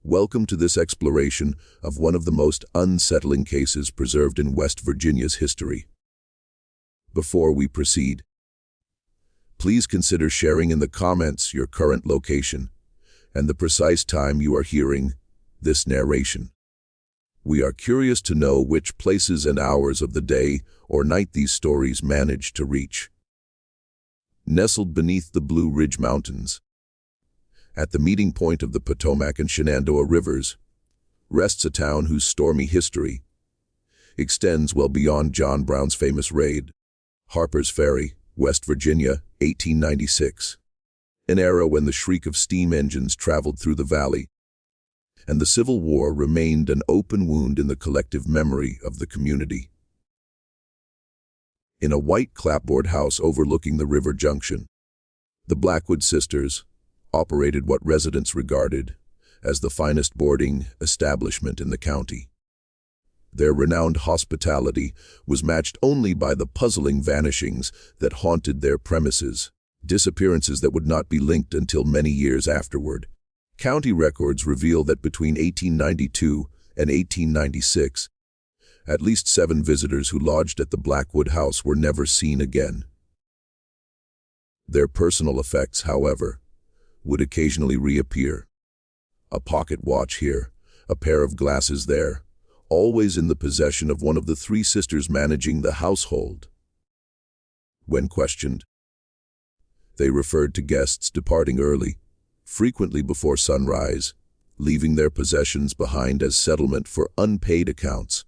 Welcome to this exploration of one of the most unsettling cases preserved in West Virginia's history. Before we proceed, please consider sharing in the comments your current location and the precise time you are hearing this narration. We are curious to know which places and hours of the day or night these stories manage to reach. Nestled beneath the Blue Ridge Mountains, at the meeting point of the Potomac and Shenandoah rivers, rests a town whose stormy history extends well beyond John Brown's famous raid. Harpers Ferry, West Virginia, 1896. An era when the shriek of steam engines traveled through the valley, and the Civil War remained an open wound in the collective memory of the community. In a white clapboard house overlooking the river junction, the Blackwood Sisters operated what residents regarded as the finest boarding establishment in the county. Their renowned hospitality was matched only by the puzzling vanishings that haunted their premises, disappearances that would not be linked until many years afterward. County records reveal that between 1892 and 1896, at least 7 visitors who lodged at the Blackwood house were never seen again. Their personal effects, however, would occasionally reappear. A pocket watch here, a pair of glasses there, always in the possession of one of the 3 sisters managing the household. When questioned, they referred to guests departing early, frequently before sunrise, leaving their possessions behind as settlement for unpaid accounts.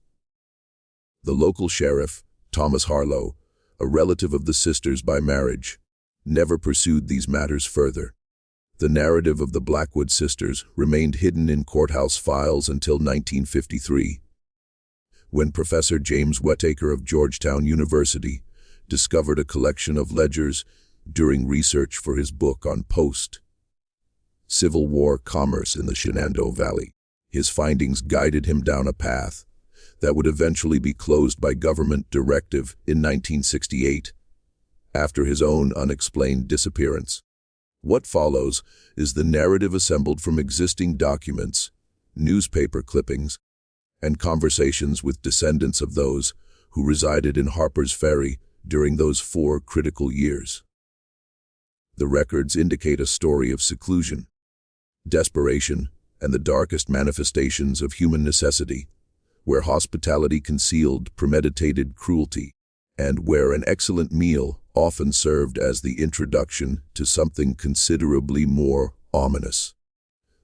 The local sheriff, Thomas Harlow, a relative of the sisters by marriage, never pursued these matters further. The narrative of the Blackwood Sisters remained hidden in courthouse files until 1953, when Professor James Whittaker of Georgetown University discovered a collection of ledgers during research for his book on post-Civil War commerce in the Shenandoah Valley. His findings guided him down a path that would eventually be closed by government directive in 1968, after his own unexplained disappearance. What follows is the narrative assembled from existing documents, newspaper clippings, and conversations with descendants of those who resided in Harpers Ferry during those 4 critical years. The records indicate a story of seclusion, desperation, and the darkest manifestations of human necessity, where hospitality concealed premeditated cruelty, and where an excellent meal often served as the introduction to something considerably more ominous.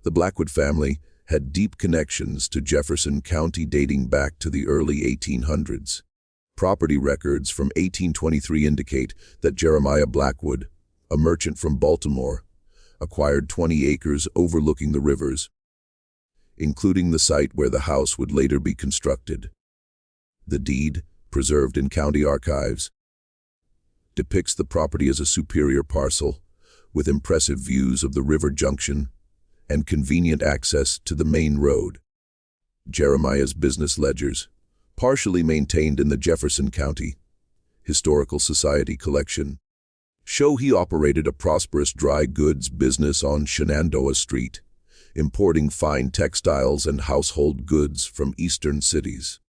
The Blackwood family had deep connections to Jefferson County dating back to the early 1800s. Property records from 1823 indicate that Jeremiah Blackwood, a merchant from Baltimore, acquired 20 acres overlooking the rivers, including the site where the house would later be constructed. The deed, preserved in county archives, depicts the property as a superior parcel, with impressive views of the river junction and convenient access to the main road. Jeremiah's business ledgers, partially maintained in the Jefferson County Historical Society collection, show he operated a prosperous dry goods business on Shenandoah Street, importing fine textiles and household goods from eastern cities.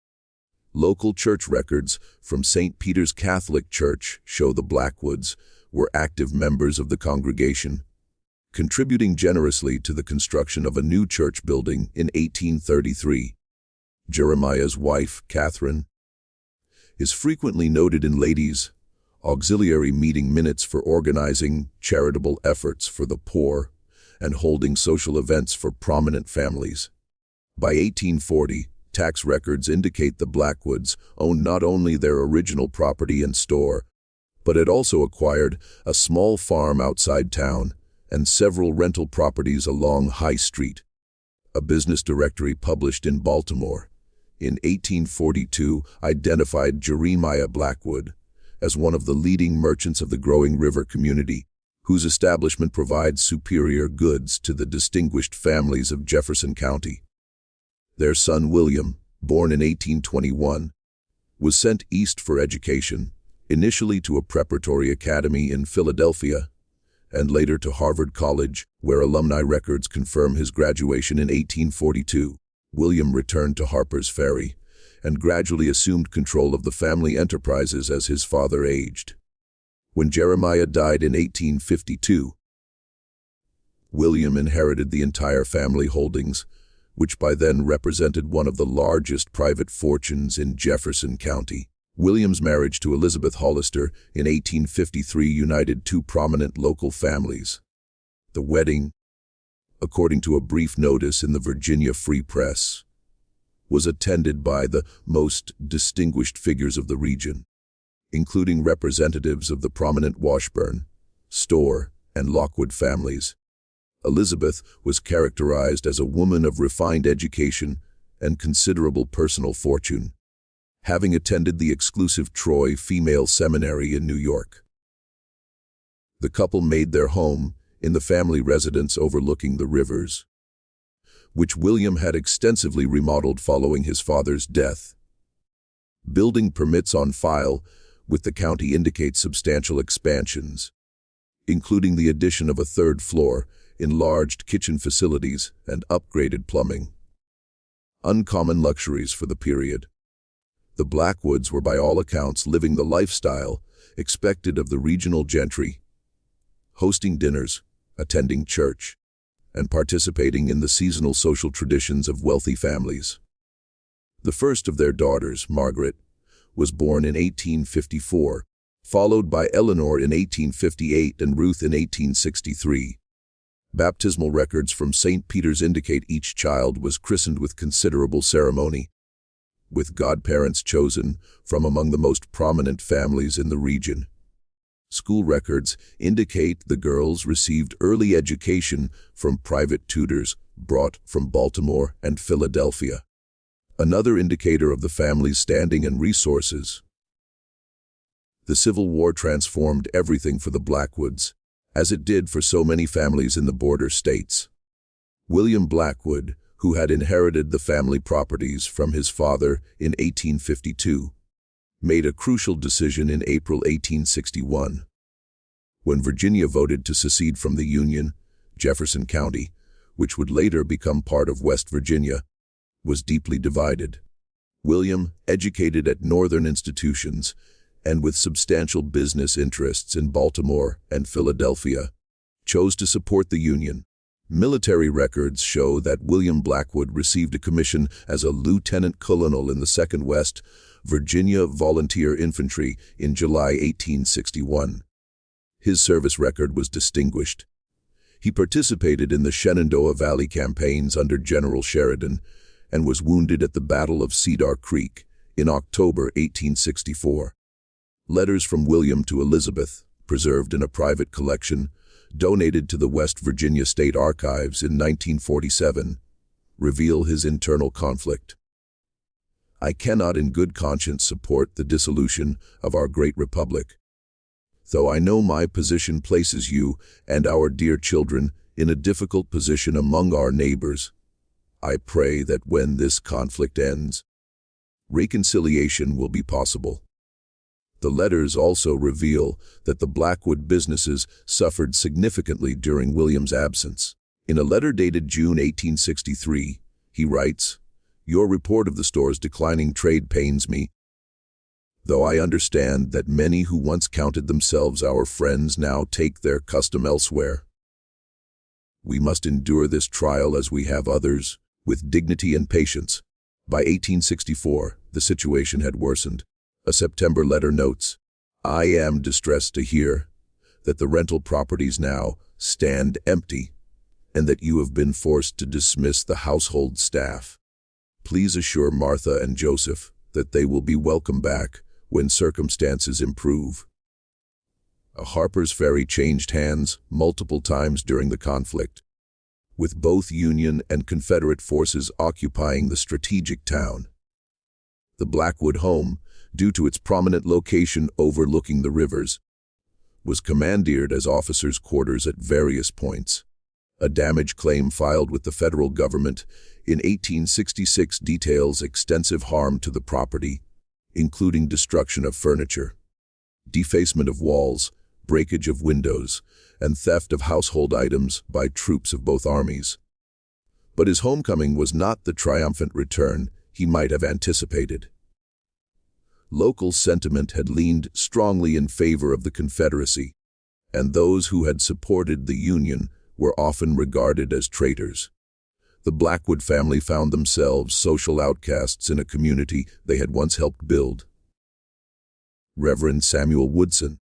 Local church records from St. Peter's Catholic Church show the Blackwoods were active members of the congregation, contributing generously to the construction of a new church building in 1833. Jeremiah's wife, Catherine, is frequently noted in ladies' auxiliary meeting minutes for organizing charitable efforts for the poor and holding social events for prominent families. By 1840, tax records indicate the Blackwoods owned not only their original property and store, but had also acquired a small farm outside town and several rental properties along High Street. A business directory published in Baltimore in 1842 identified Jeremiah Blackwood as one of the leading merchants of the growing river community, whose establishment provides superior goods to the distinguished families of Jefferson County. Their son William, born in 1821, was sent east for education, initially to a preparatory academy in Philadelphia, and later to Harvard College, where alumni records confirm his graduation in 1842. William returned to Harpers Ferry and gradually assumed control of the family enterprises as his father aged. When Jeremiah died in 1852, William inherited the entire family holdings, which by then represented one of the largest private fortunes in Jefferson County. William's marriage to Elizabeth Hollister in 1853 united two prominent local families. The wedding, according to a brief notice in the Virginia Free Press, was attended by the most distinguished figures of the region, including representatives of the prominent Washburn, Storr, and Lockwood families. Elizabeth was characterized as a woman of refined education and considerable personal fortune, having attended the exclusive Troy Female Seminary in New York. The couple made their home in the family residence overlooking the rivers, which William had extensively remodeled following his father's death. Building permits on file with the county indicate substantial expansions, including the addition of a third floor, enlarged kitchen facilities, and upgraded plumbing. Uncommon luxuries for the period. The Blackwoods were by all accounts living the lifestyle expected of the regional gentry, hosting dinners, attending church, and participating in the seasonal social traditions of wealthy families. The first of their daughters, Margaret, was born in 1854, followed by Eleanor in 1858 and Ruth in 1863. Baptismal records from St. Peter's indicate each child was christened with considerable ceremony, with godparents chosen from among the most prominent families in the region. School records indicate the girls received early education from private tutors brought from Baltimore and Philadelphia, another indicator of the family's standing and resources. The Civil War transformed everything for the Blackwoods, as it did for so many families in the border states. William Blackwood, who had inherited the family properties from his father in 1852, made a crucial decision in April 1861. When Virginia voted to secede from the Union, Jefferson County, which would later become part of West Virginia, was deeply divided. William, educated at northern institutions and with substantial business interests in Baltimore and Philadelphia, chose to support the Union. Military records show that William Blackwood received a commission as a lieutenant colonel in the 2nd West Virginia Volunteer Infantry in July 1861. His service record was distinguished. He participated in the Shenandoah Valley campaigns under General Sheridan and was wounded at the Battle of Cedar Creek in October 1864. Letters from William to Elizabeth, preserved in a private collection, donated to the West Virginia State Archives in 1947, reveal his internal conflict. I cannot in good conscience support the dissolution of our great republic. Though I know my position places you and our dear children in a difficult position among our neighbors, I pray that when this conflict ends, reconciliation will be possible. The letters also reveal that the Blackwood businesses suffered significantly during William's absence. In a letter dated June 1863, he writes, "Your report of the store's declining trade pains me, though I understand that many who once counted themselves our friends now take their custom elsewhere. We must endure this trial as we have others, with dignity and patience." By 1864, the situation had worsened. A September letter notes, "I am distressed to hear that the rental properties now stand empty and that you have been forced to dismiss the household staff. Please assure Martha and Joseph that they will be welcome back when circumstances improve." A Harpers Ferry changed hands multiple times during the conflict, with both Union and Confederate forces occupying the strategic town. The Blackwood home, due to its prominent location overlooking the rivers, was commandeered as officers' quarters at various points. A damage claim filed with the federal government in 1866 details extensive harm to the property, including destruction of furniture, defacement of walls, breakage of windows, and theft of household items by troops of both armies. But his homecoming was not the triumphant return he might have anticipated. Local sentiment had leaned strongly in favor of the Confederacy, and those who had supported the Union were often regarded as traitors. The Blackwood family found themselves social outcasts in a community they had once helped build. Reverend Samuel Woodson,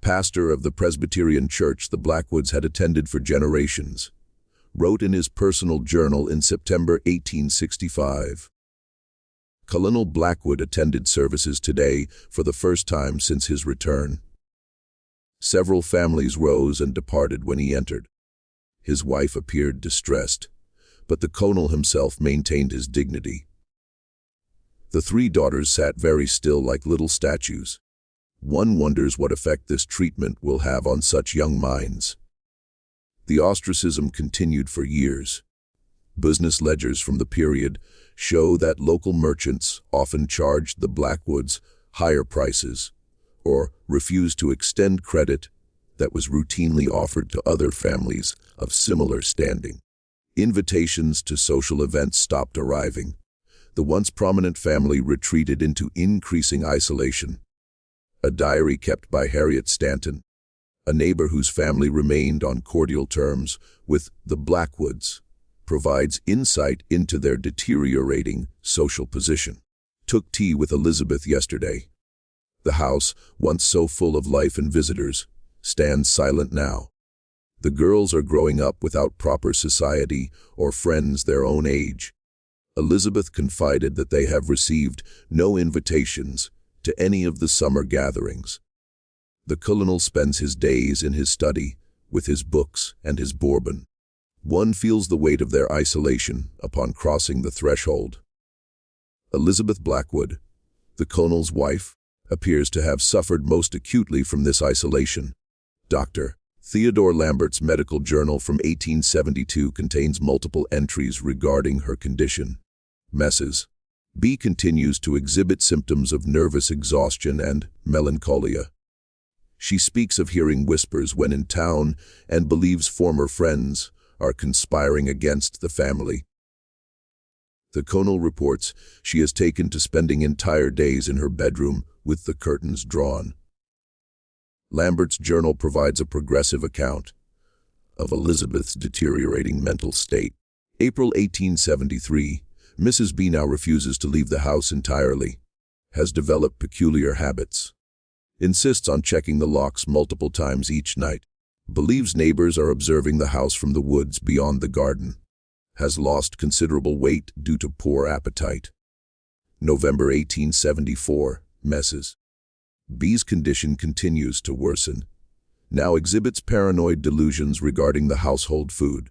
pastor of the Presbyterian Church the Blackwoods had attended for generations, wrote in his personal journal in September 1865, "Colonel Blackwood attended services today for the first time since his return. Several families rose and departed when he entered. His wife appeared distressed, but the colonel himself maintained his dignity. The three daughters sat very still like little statues. One wonders what effect this treatment will have on such young minds." The ostracism continued for years. Business ledgers from the period show that local merchants often charged the Blackwoods higher prices or refused to extend credit that was routinely offered to other families of similar standing. Invitations to social events stopped arriving. The once prominent family retreated into increasing isolation. A diary kept by Harriet Stanton, a neighbor whose family remained on cordial terms with the Blackwoods, provides insight into their deteriorating social position. "Took tea with Elizabeth yesterday. The house, once so full of life and visitors, stands silent now. The girls are growing up without proper society or friends their own age. Elizabeth confided that they have received no invitations to any of the summer gatherings. The colonel spends his days in his study with his books and his bourbon. One feels the weight of their isolation upon crossing the threshold." Elizabeth Blackwood, the colonel's wife, appears to have suffered most acutely from this isolation. Dr. Theodore Lambert's medical journal from 1872 contains multiple entries regarding her condition. Mrs. B continues to exhibit symptoms of nervous exhaustion and melancholia. She speaks of hearing whispers when in town and believes former friends are conspiring against the family. The colonel reports she has taken to spending entire days in her bedroom with the curtains drawn. Lambert's journal provides a progressive account of Elizabeth's deteriorating mental state. April 1873, Mrs. B now refuses to leave the house entirely, has developed peculiar habits, insists on checking the locks multiple times each night, believes neighbors are observing the house from the woods beyond the garden, has lost considerable weight due to poor appetite. November 1874, Mrs. B's condition continues to worsen, now exhibits paranoid delusions regarding the household food,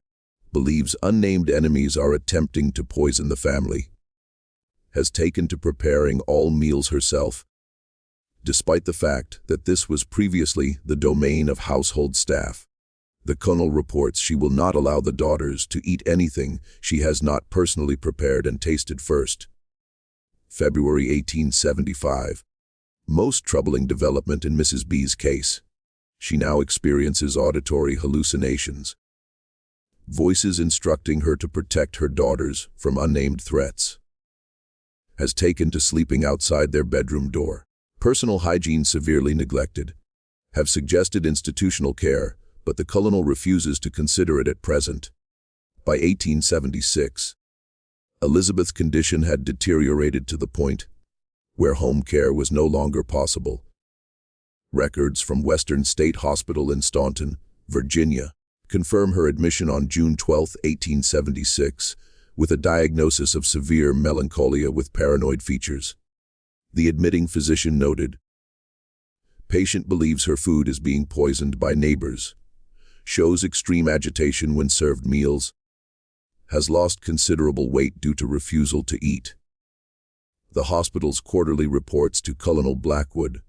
believes unnamed enemies are attempting to poison the family, has taken to preparing all meals herself, despite the fact that this was previously the domain of household staff. The colonel reports she will not allow the daughters to eat anything she has not personally prepared and tasted first. February 1875. Most troubling development in Mrs. B's case. She now experiences auditory hallucinations, voices instructing her to protect her daughters from unnamed threats. Has taken to sleeping outside their bedroom door. Personal hygiene severely neglected. Have suggested institutional care, but the colonel refuses to consider it at present. By 1876, Elizabeth's condition had deteriorated to the point where home care was no longer possible. Records from Western State Hospital in Staunton, Virginia, confirm her admission on June 12, 1876, with a diagnosis of severe melancholia with paranoid features. The admitting physician noted, "Patient believes her food is being poisoned by neighbors, shows extreme agitation when served meals, has lost considerable weight due to refusal to eat." The hospital's quarterly reports to Colonel Blackwood,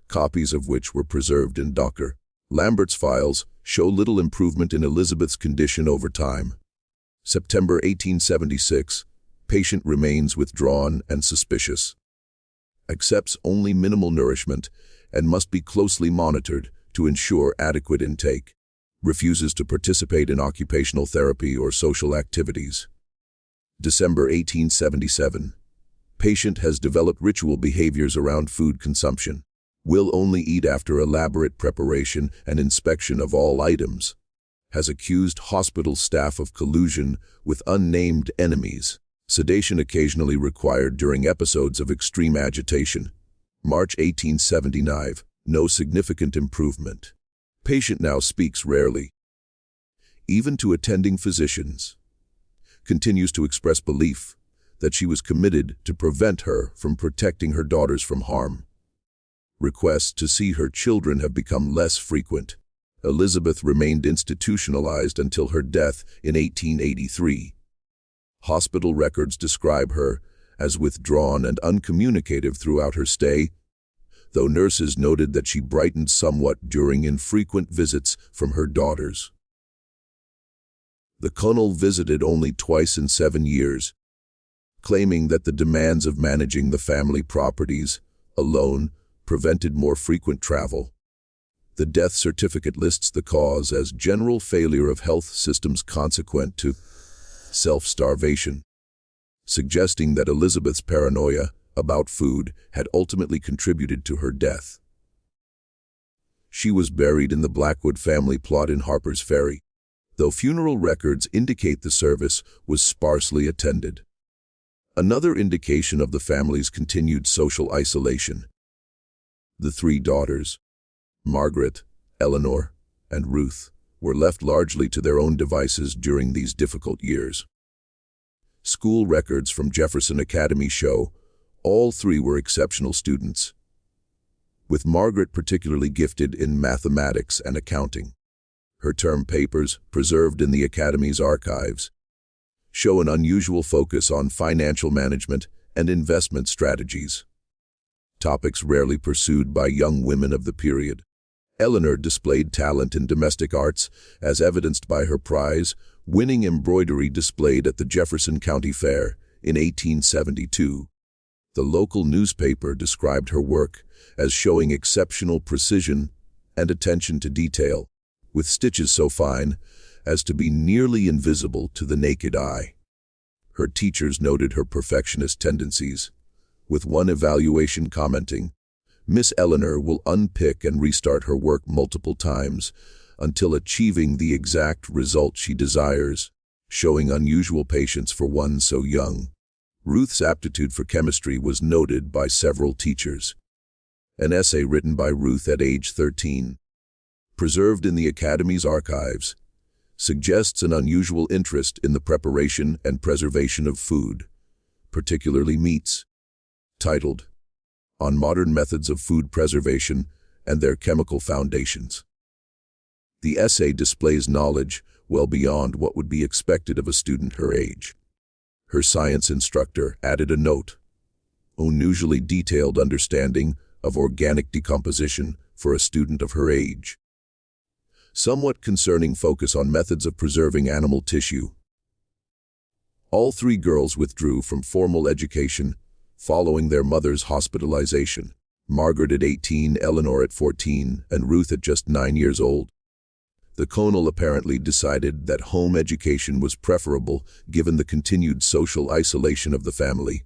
copies of which were preserved in Dr. Lambert's files, show little improvement in Elizabeth's condition over time. September 1876, patient remains withdrawn and suspicious. Accepts only minimal nourishment and must be closely monitored to ensure adequate intake. Refuses to participate in occupational therapy or social activities. December 1877. Patient has developed ritual behaviors around food consumption. Will only eat after elaborate preparation and inspection of all items. Has accused hospital staff of collusion with unnamed enemies. Sedation occasionally required during episodes of extreme agitation. March 1879. No significant improvement. Patient now speaks rarely. Even to attending physicians. Continues to express belief that she was committed to prevent her from protecting her daughters from harm. Requests to see her children have become less frequent. Elizabeth remained institutionalized until her death in 1883. Hospital records describe her as withdrawn and uncommunicative throughout her stay, though nurses noted that she brightened somewhat during infrequent visits from her daughters. The colonel visited only twice in 7 years, claiming that the demands of managing the family properties alone prevented more frequent travel. The death certificate lists the cause as general failure of health systems consequent to self-starvation, suggesting that Elizabeth's paranoia about food had ultimately contributed to her death. She was buried in the Blackwood family plot in Harpers Ferry, though funeral records indicate the service was sparsely attended. Another indication of the family's continued social isolation. The 3 daughters, Margaret, Eleanor, and Ruth, were left largely to their own devices during these difficult years. School records from Jefferson Academy show all 3 were exceptional students, with Margaret particularly gifted in mathematics and accounting. Her term papers, preserved in the Academy's archives, show an unusual focus on financial management and investment strategies, topics rarely pursued by young women of the period. Eleanor displayed talent in domestic arts, as evidenced by her prize-winning embroidery displayed at the Jefferson County Fair in 1872. The local newspaper described her work as showing exceptional precision and attention to detail, with stitches so fine as to be nearly invisible to the naked eye. Her teachers noted her perfectionist tendencies, with one evaluation commenting, "Miss Eleanor will unpick and restart her work multiple times until achieving the exact result she desires," showing unusual patience for one so young. Ruth's aptitude for chemistry was noted by several teachers. An essay written by Ruth at age 13, preserved in the Academy's archives, suggests an unusual interest in the preparation and preservation of food, particularly meats, titled, "On Modern Methods of Food Preservation and Their Chemical Foundations." The essay displays knowledge well beyond what would be expected of a student her age. Her science instructor added a note, "Unusually detailed understanding of organic decomposition for a student of her age." Somewhat concerning focus on methods of preserving animal tissue. All 3 girls withdrew from formal education following their mother's hospitalization. Margaret at 18, Eleanor at 14, and Ruth at just 9 years old. The colonel apparently decided that home education was preferable given the continued social isolation of the family.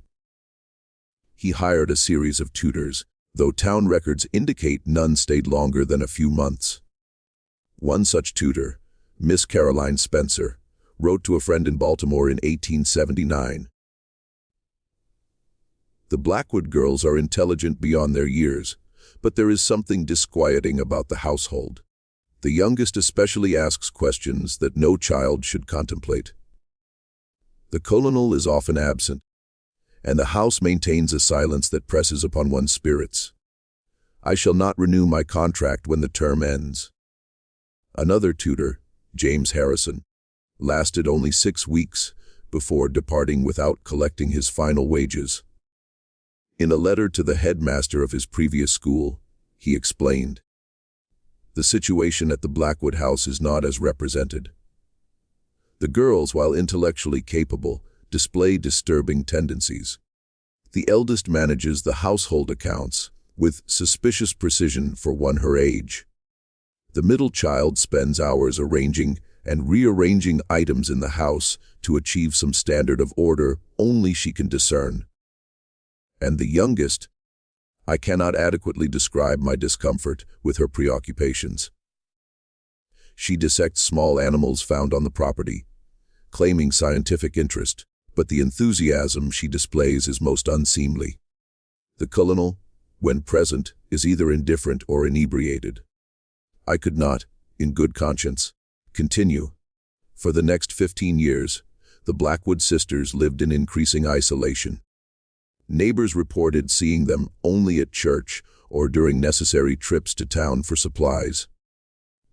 He hired a series of tutors, though town records indicate none stayed longer than a few months. One such tutor, Miss Caroline Spencer, wrote to a friend in Baltimore in 1879. "The Blackwood girls are intelligent beyond their years, but there is something disquieting about the household. The youngest especially asks questions that no child should contemplate. The colonel is often absent, and the house maintains a silence that presses upon one's spirits. I shall not renew my contract when the term ends." Another tutor, James Harrison, lasted only 6 weeks before departing without collecting his final wages. In a letter to the headmaster of his previous school, he explained, "The situation at the Blackwood house is not as represented. The girls, while intellectually capable, display disturbing tendencies. The eldest manages the household accounts with suspicious precision for one her age. The middle child spends hours arranging and rearranging items in the house to achieve some standard of order only she can discern. And the youngest, I cannot adequately describe my discomfort with her preoccupations. She dissects small animals found on the property, claiming scientific interest, but the enthusiasm she displays is most unseemly. The colonel, when present, is either indifferent or inebriated. I could not, in good conscience, continue. For the next 15 years, the Blackwood sisters lived in increasing isolation. Neighbors reported seeing them only at church or during necessary trips to town for supplies.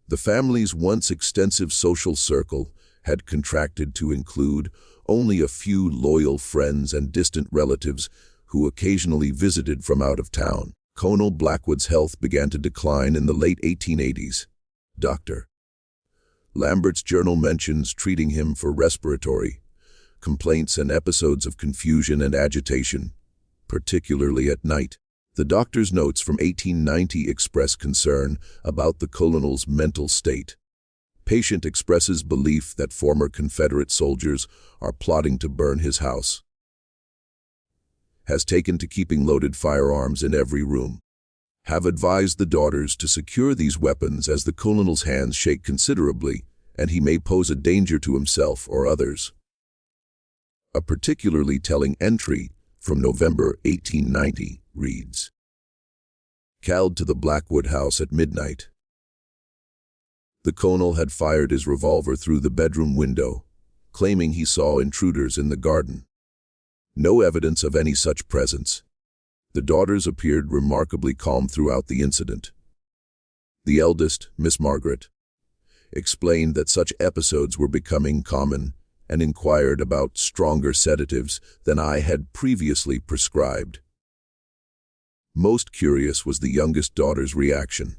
The family's once extensive social circle had contracted to include only a few loyal friends and distant relatives who occasionally visited from out of town. Colonel Blackwood's health began to decline in the late 1880s. Dr. Lambert's journal mentions treating him for respiratory complaints and episodes of confusion and agitation, particularly at night. The doctor's notes from 1890 express concern about the colonel's mental state. Patient expresses belief that former Confederate soldiers are plotting to burn his house. Has taken to keeping loaded firearms in every room. Have advised the daughters to secure these weapons as the colonel's hands shake considerably and he may pose a danger to himself or others. A particularly telling entry from November 1890 reads, "Called to the Blackwood house at midnight. The colonel had fired his revolver through the bedroom window, claiming he saw intruders in the garden. No evidence of any such presence. The daughters appeared remarkably calm throughout the incident. The eldest, Miss Margaret, explained that such episodes were becoming common and inquired about stronger sedatives than I had previously prescribed. Most curious was the youngest daughter's reaction.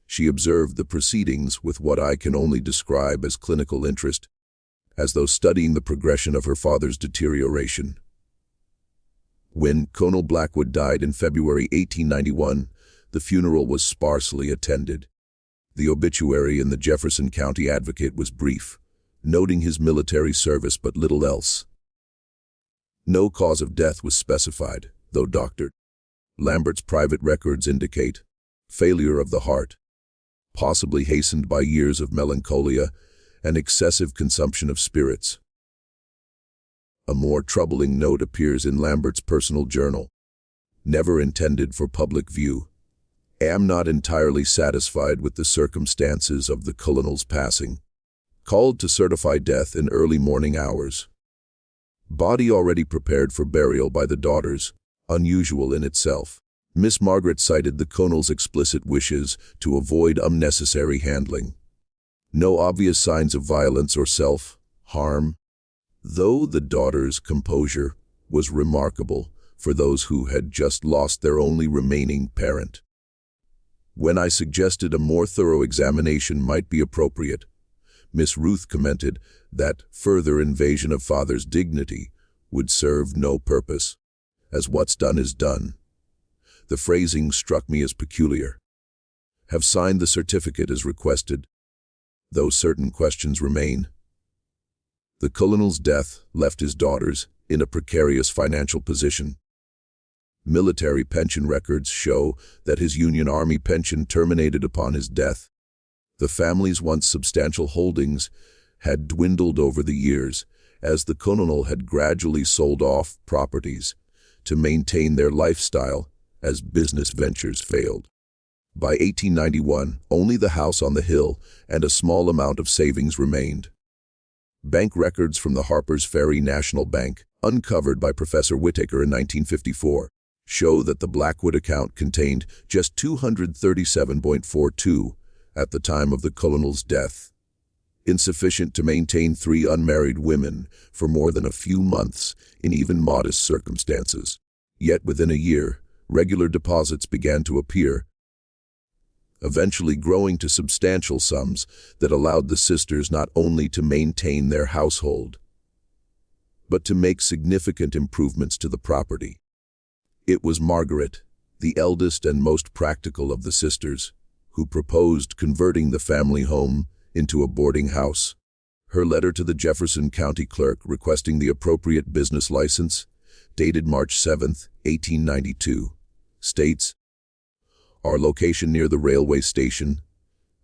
She observed the proceedings with what I can only describe as clinical interest, as though studying the progression of her father's deterioration. When Colonel Blackwood died in February 1891, the funeral was sparsely attended. The obituary in the Jefferson County Advocate was brief, noting his military service but little else. No cause of death was specified, though Dr. Lambert's private records indicate failure of the heart, possibly hastened by years of melancholia and excessive consumption of spirits. A more troubling note appears in Lambert's personal journal. Never intended for public view. Am not entirely satisfied with the circumstances of the colonel's passing. Called to certify death in early morning hours. Body already prepared for burial by the daughters, unusual in itself. Miss Margaret cited the colonel's explicit wishes to avoid unnecessary handling. No obvious signs of violence or self-harm, though the daughters' composure was remarkable for those who had just lost their only remaining parent. When I suggested a more thorough examination might be appropriate, Miss Ruth commented that further invasion of father's dignity would serve no purpose, as what's done is done. The phrasing struck me as peculiar. Have signed the certificate as requested, though certain questions remain. The colonel's death left his daughters in a precarious financial position. Military pension records show that his Union Army pension terminated upon his death. The family's once substantial holdings had dwindled over the years as the colonel had gradually sold off properties to maintain their lifestyle as business ventures failed. By 1891, only the house on the hill and a small amount of savings remained. Bank records from the Harpers Ferry National Bank, uncovered by Professor Whittaker in 1954, show that the Blackwood account contained just $237.42 at the time of the colonel's death, insufficient to maintain 3 unmarried women for more than a few months in even modest circumstances. Yet within a year, regular deposits began to appear, eventually growing to substantial sums that allowed the sisters not only to maintain their household, but to make significant improvements to the property. It was Margaret, the eldest and most practical of the sisters, who proposed converting the family home into a boarding house. Her letter to the Jefferson County clerk requesting the appropriate business license, dated March 7, 1892, states, "Our location near the railway station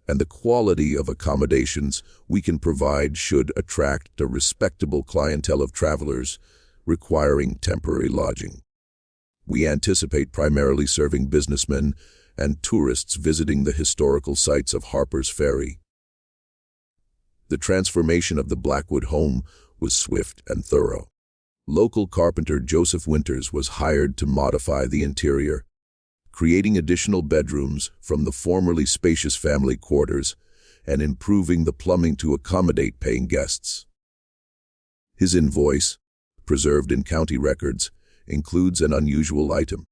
and the quality of accommodations we can provide should attract a respectable clientele of travelers requiring temporary lodging. We anticipate primarily serving businessmen and tourists visiting the historical sites of Harpers Ferry." The transformation of the Blackwood home was swift and thorough. Local carpenter Joseph Winters was hired to modify the interior, creating additional bedrooms from the formerly spacious family quarters and improving the plumbing to accommodate paying guests. His invoice, preserved in county records, includes an unusual item: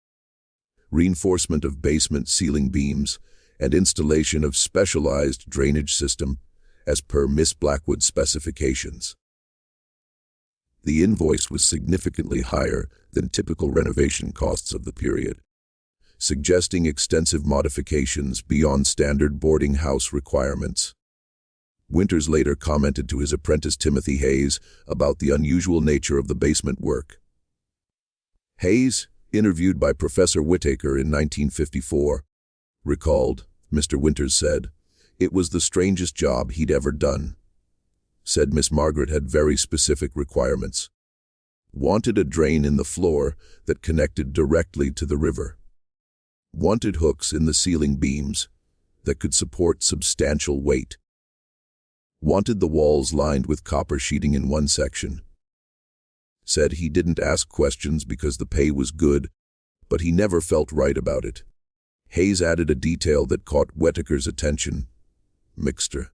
reinforcement of basement ceiling beams and installation of specialized drainage system as per Miss Blackwood's specifications. The invoice was significantly higher than typical renovation costs of the period, suggesting extensive modifications beyond standard boarding house requirements. Winters later commented to his apprentice Timothy Hayes about the unusual nature of the basement work. Hayes, interviewed by Professor Whittaker in 1954, recalled, Mr. Winters said, "It was the strangest job he'd ever done. Said Miss Margaret had very specific requirements. Wanted a drain in the floor that connected directly to the river. Wanted hooks in the ceiling beams that could support substantial weight. Wanted the walls lined with copper sheeting in one section. Said he didn't ask questions because the pay was good, but he never felt right about it." Hayes added a detail that caught Whittaker's attention. Mixter.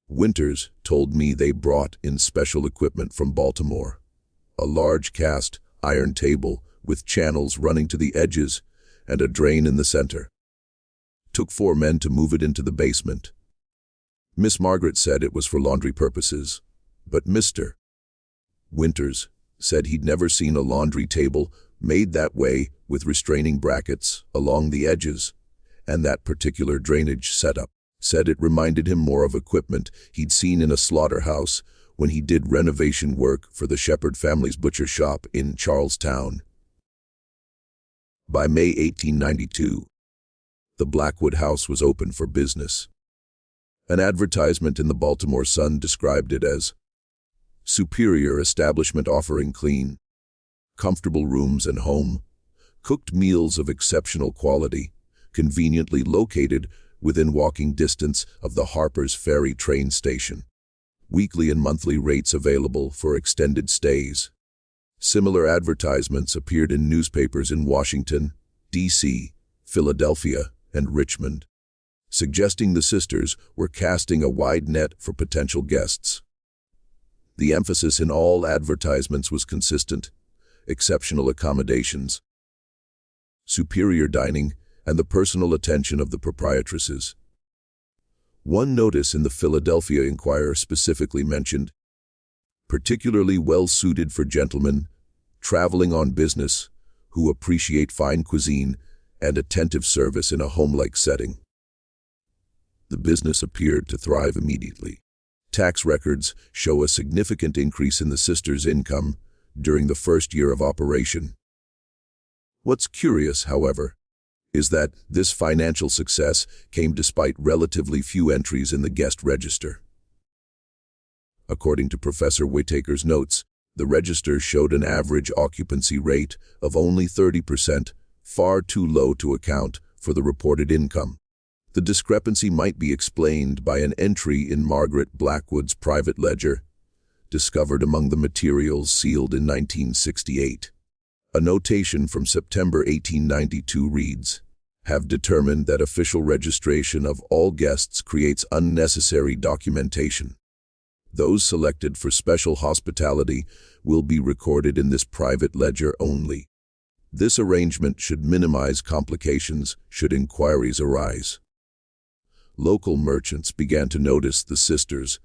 Winters told me they brought in special equipment from Baltimore. A large cast iron table with channels running to the edges and a drain in the center. Took 4 men to move it into the basement. Miss Margaret said it was for laundry purposes, but Mr. Winters said he'd never seen a laundry table made that way with restraining brackets along the edges, and that particular drainage setup. Said it reminded him more of equipment he'd seen in a slaughterhouse when he did renovation work for the Shepherd family's butcher shop in Charlestown. By May 1892, the Blackwood house was open for business. An advertisement in the Baltimore Sun described it as superior establishment offering clean, comfortable rooms and home, cooked meals of exceptional quality, conveniently located within walking distance of the Harpers Ferry train station. Weekly and monthly rates available for extended stays. Similar advertisements appeared in newspapers in Washington, D.C., Philadelphia, and Richmond, suggesting the sisters were casting a wide net for potential guests. The emphasis in all advertisements was consistent: exceptional accommodations, superior dining, and the personal attention of the proprietresses. One notice in the Philadelphia Inquirer specifically mentioned, particularly well-suited for gentlemen traveling on business who appreciate fine cuisine and attentive service in a home-like setting. The business appeared to thrive immediately. Tax records show a significant increase in the sisters' income during the first year of operation. What's curious, however, is that this financial success came despite relatively few entries in the guest register. According to Professor Whittaker's notes, the register showed an average occupancy rate of only 30%, far too low to account for the reported income. The discrepancy might be explained by an entry in Margaret Blackwood's private ledger, discovered among the materials sealed in 1968. A notation from September 1892 reads, "Have determined that official registration of all guests creates unnecessary documentation. Those selected for special hospitality will be recorded in this private ledger only. This arrangement should minimize complications should inquiries arise." Local merchants began to notice the sisters'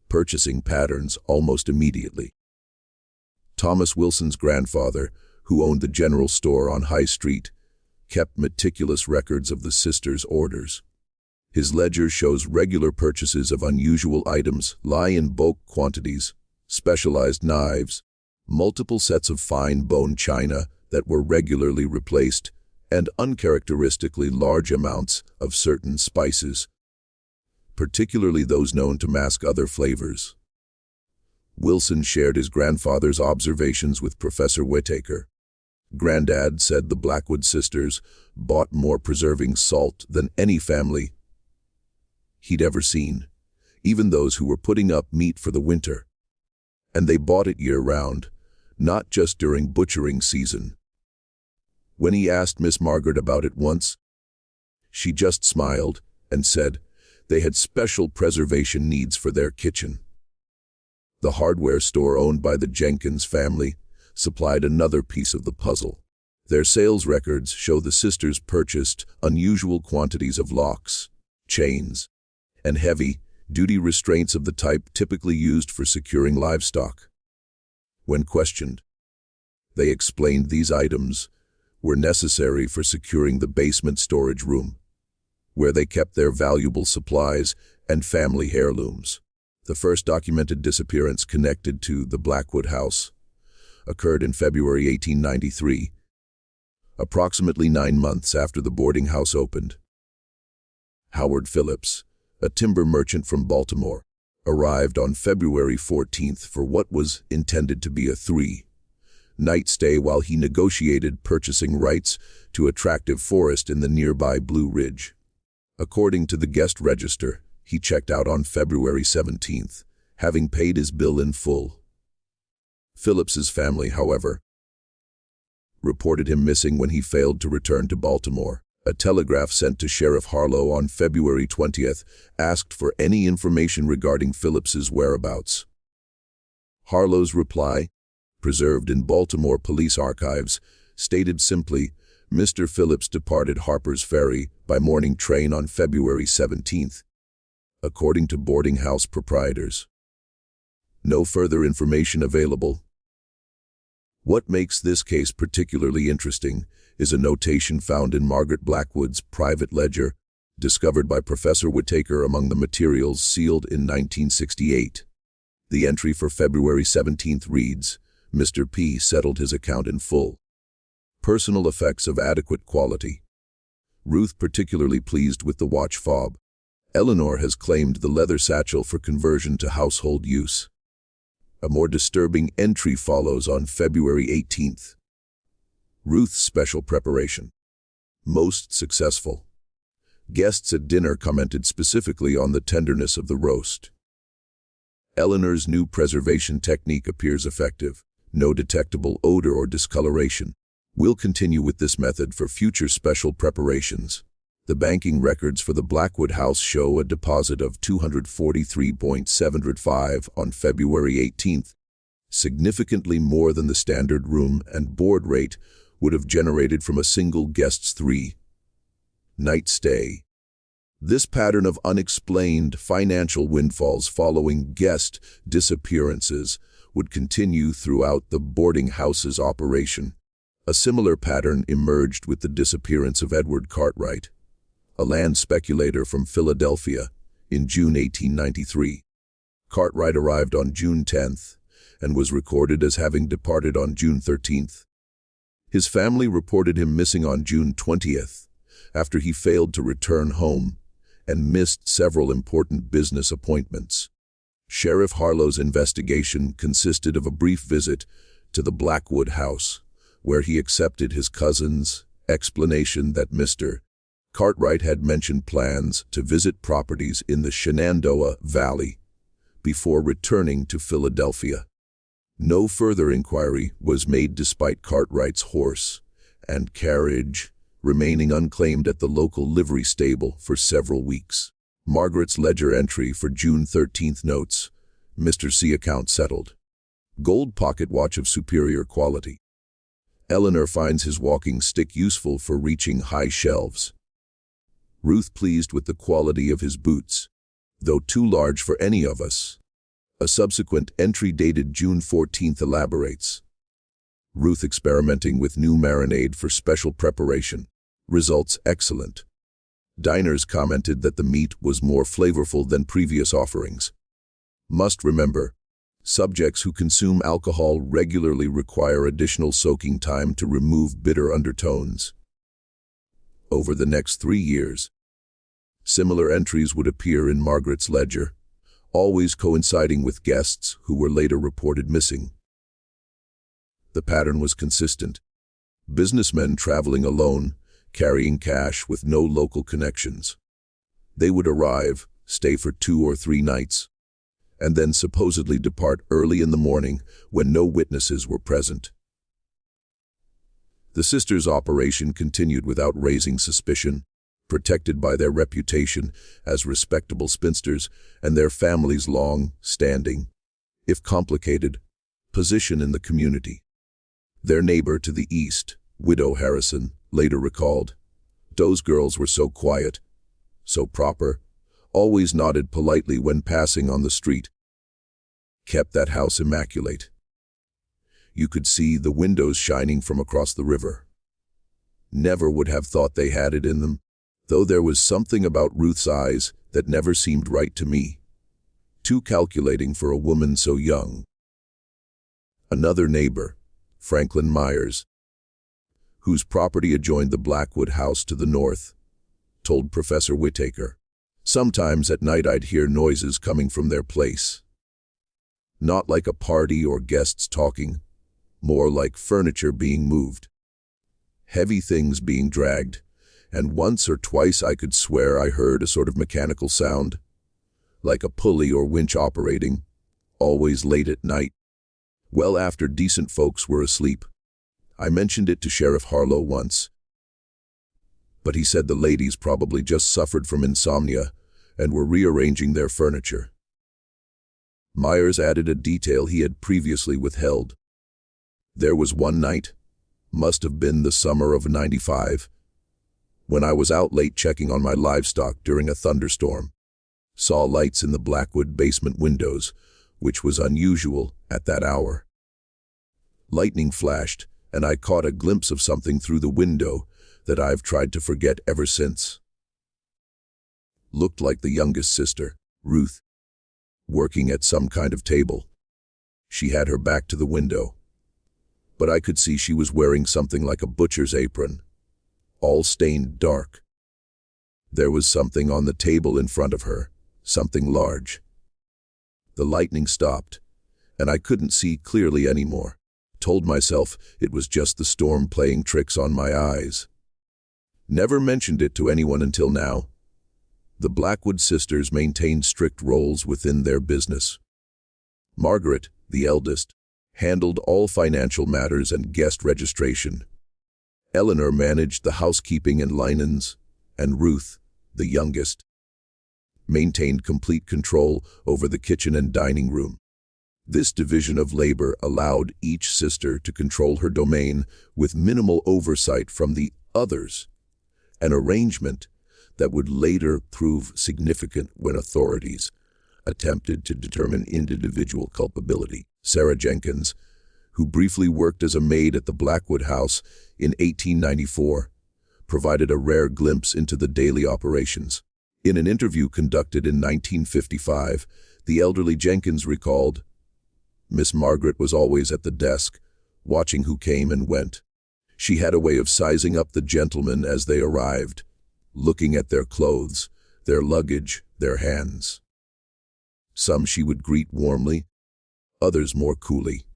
purchasing patterns almost immediately. Thomas Wilson's grandfather, who owned the general store on High Street, kept meticulous records of the sisters' orders. His ledger shows regular purchases of unusual items, lie in bulk quantities, specialized knives, multiple sets of fine bone china that were regularly replaced, and uncharacteristically large amounts of certain spices, particularly those known to mask other flavors. Wilson shared his grandfather's observations with Professor Whittaker. Granddad said the Blackwood sisters bought more preserving salt than any family he'd ever seen, even those who were putting up meat for the winter. And they bought it year-round, not just during butchering season. When he asked Miss Margaret about it once, she just smiled and said they had special preservation needs for their kitchen. The hardware store owned by the Jenkins family supplied another piece of the puzzle. Their sales records show the sisters purchased unusual quantities of locks, chains, and heavy-duty restraints of the type typically used for securing livestock. When questioned, they explained these items were necessary for securing the basement storage room, where they kept their valuable supplies and family heirlooms. The first documented disappearance connected to the Blackwood house occurred in February 1893, approximately 9 months after the boarding house opened. Howard Phillips, a timber merchant from Baltimore, arrived on February 14th for what was intended to be a 3-night stay while he negotiated purchasing rights to a tractive forest in the nearby Blue Ridge. According to the guest register, he checked out on February 17th, having paid his bill in full. Phillips's family, however, reported him missing when he failed to return to Baltimore. A telegraph sent to Sheriff Harlow on February 20th asked for any information regarding Phillips's whereabouts. Harlow's reply, preserved in Baltimore police archives, stated simply, Mr. Phillips departed Harpers Ferry by morning train on February 17th, according to boarding house proprietors. No further information available. What makes this case particularly interesting is a notation found in Margaret Blackwood's private ledger, discovered by Professor Whittaker among the materials sealed in 1968. The entry for February 17th reads, Mr. P. settled his account in full. Personal effects of adequate quality. Ruth particularly pleased with the watch fob. Eleanor has claimed the leather satchel for conversion to household use. A more disturbing entry follows on February 18th. Ruth's special preparation. Most successful. Guests at dinner commented specifically on the tenderness of the roast. Eleanor's new preservation technique appears effective. No detectable odor or discoloration. We'll continue with this method for future special preparations. The banking records for the Blackwood house show a deposit of $243.75 on February 18th, significantly more than the standard room and board rate would have generated from a single guest's 3-night stay. This pattern of unexplained financial windfalls following guest disappearances would continue throughout the boarding house's operation. A similar pattern emerged with the disappearance of Edward Cartwright, a land speculator from Philadelphia, in June 1893. Cartwright arrived on June 10th and was recorded as having departed on June 13th. His family reported him missing on June 20th after he failed to return home and missed several important business appointments. Sheriff Harlow's investigation consisted of a brief visit to the Blackwood house, where he accepted his cousin's explanation that Mr. Cartwright had mentioned plans to visit properties in the Shenandoah Valley before returning to Philadelphia. No further inquiry was made despite Cartwright's horse and carriage remaining unclaimed at the local livery stable for several weeks. Margaret's ledger entry for June 13th notes, Mr. C. account settled. Gold pocket watch of superior quality. Eleanor finds his walking stick useful for reaching high shelves. Ruth pleased with the quality of his boots, though too large for any of us. A subsequent entry dated June 14th elaborates. Ruth experimenting with new marinade for special preparation. Results excellent. Diners commented that the meat was more flavorful than previous offerings. Must remember, subjects who consume alcohol regularly require additional soaking time to remove bitter undertones. Over the next 3 years, similar entries would appear in Margaret's ledger, always coinciding with guests who were later reported missing. The pattern was consistent. Businessmen traveling alone, carrying cash with no local connections. They would arrive, stay for 2 or 3 nights, and then supposedly depart early in the morning when no witnesses were present. The sisters' operation continued without raising suspicion, protected by their reputation as respectable spinsters and their families' long-standing, if complicated, position in the community. Their neighbor to the east, Widow Harrison, later recalled, "Those girls were so quiet, so proper, always nodded politely when passing on the street. Kept that house immaculate. You could see the windows shining from across the river. Never would have thought they had it in them, though there was something about Ruth's eyes that never seemed right to me. Too calculating for a woman so young." Another neighbor, Franklin Myers, whose property adjoined the Blackwood house to the north, told Professor Whittaker, "Sometimes at night I'd hear noises coming from their place. Not like a party or guests talking, more like furniture being moved, heavy things being dragged, and once or twice I could swear I heard a sort of mechanical sound, like a pulley or winch operating, always late at night, well after decent folks were asleep. I mentioned it to Sheriff Harlow once, but he said the ladies probably just suffered from insomnia and were rearranging their furniture." Myers added a detail he had previously withheld. "There was one night, must have been the summer of '95, when I was out late checking on my livestock during a thunderstorm. Saw lights in the Blackwood basement windows, which was unusual at that hour. Lightning flashed, and I caught a glimpse of something through the window that I've tried to forget ever since. Looked like the youngest sister, Ruth, working at some kind of table. She had her back to the window, but I could see she was wearing something like a butcher's apron, all stained dark. There was something on the table in front of her, something large. The lightning stopped, and I couldn't see clearly anymore. Told myself it was just the storm playing tricks on my eyes. Never mentioned it to anyone until now." The Blackwood sisters maintained strict roles within their business. Margaret, the eldest, handled all financial matters and guest registration. Eleanor managed the housekeeping and linens, and Ruth, the youngest, maintained complete control over the kitchen and dining room. This division of labor allowed each sister to control her domain with minimal oversight from the others, an arrangement that would later prove significant when authorities attempted to determine individual culpability. Sarah Jenkins, who briefly worked as a maid at the Blackwood house in 1894, provided a rare glimpse into the daily operations. In an interview conducted in 1955, the elderly Jenkins recalled, "Miss Margaret was always at the desk, watching who came and went. She had a way of sizing up the gentlemen as they arrived, looking at their clothes, their luggage, their hands. Some she would greet warmly, others more coolly.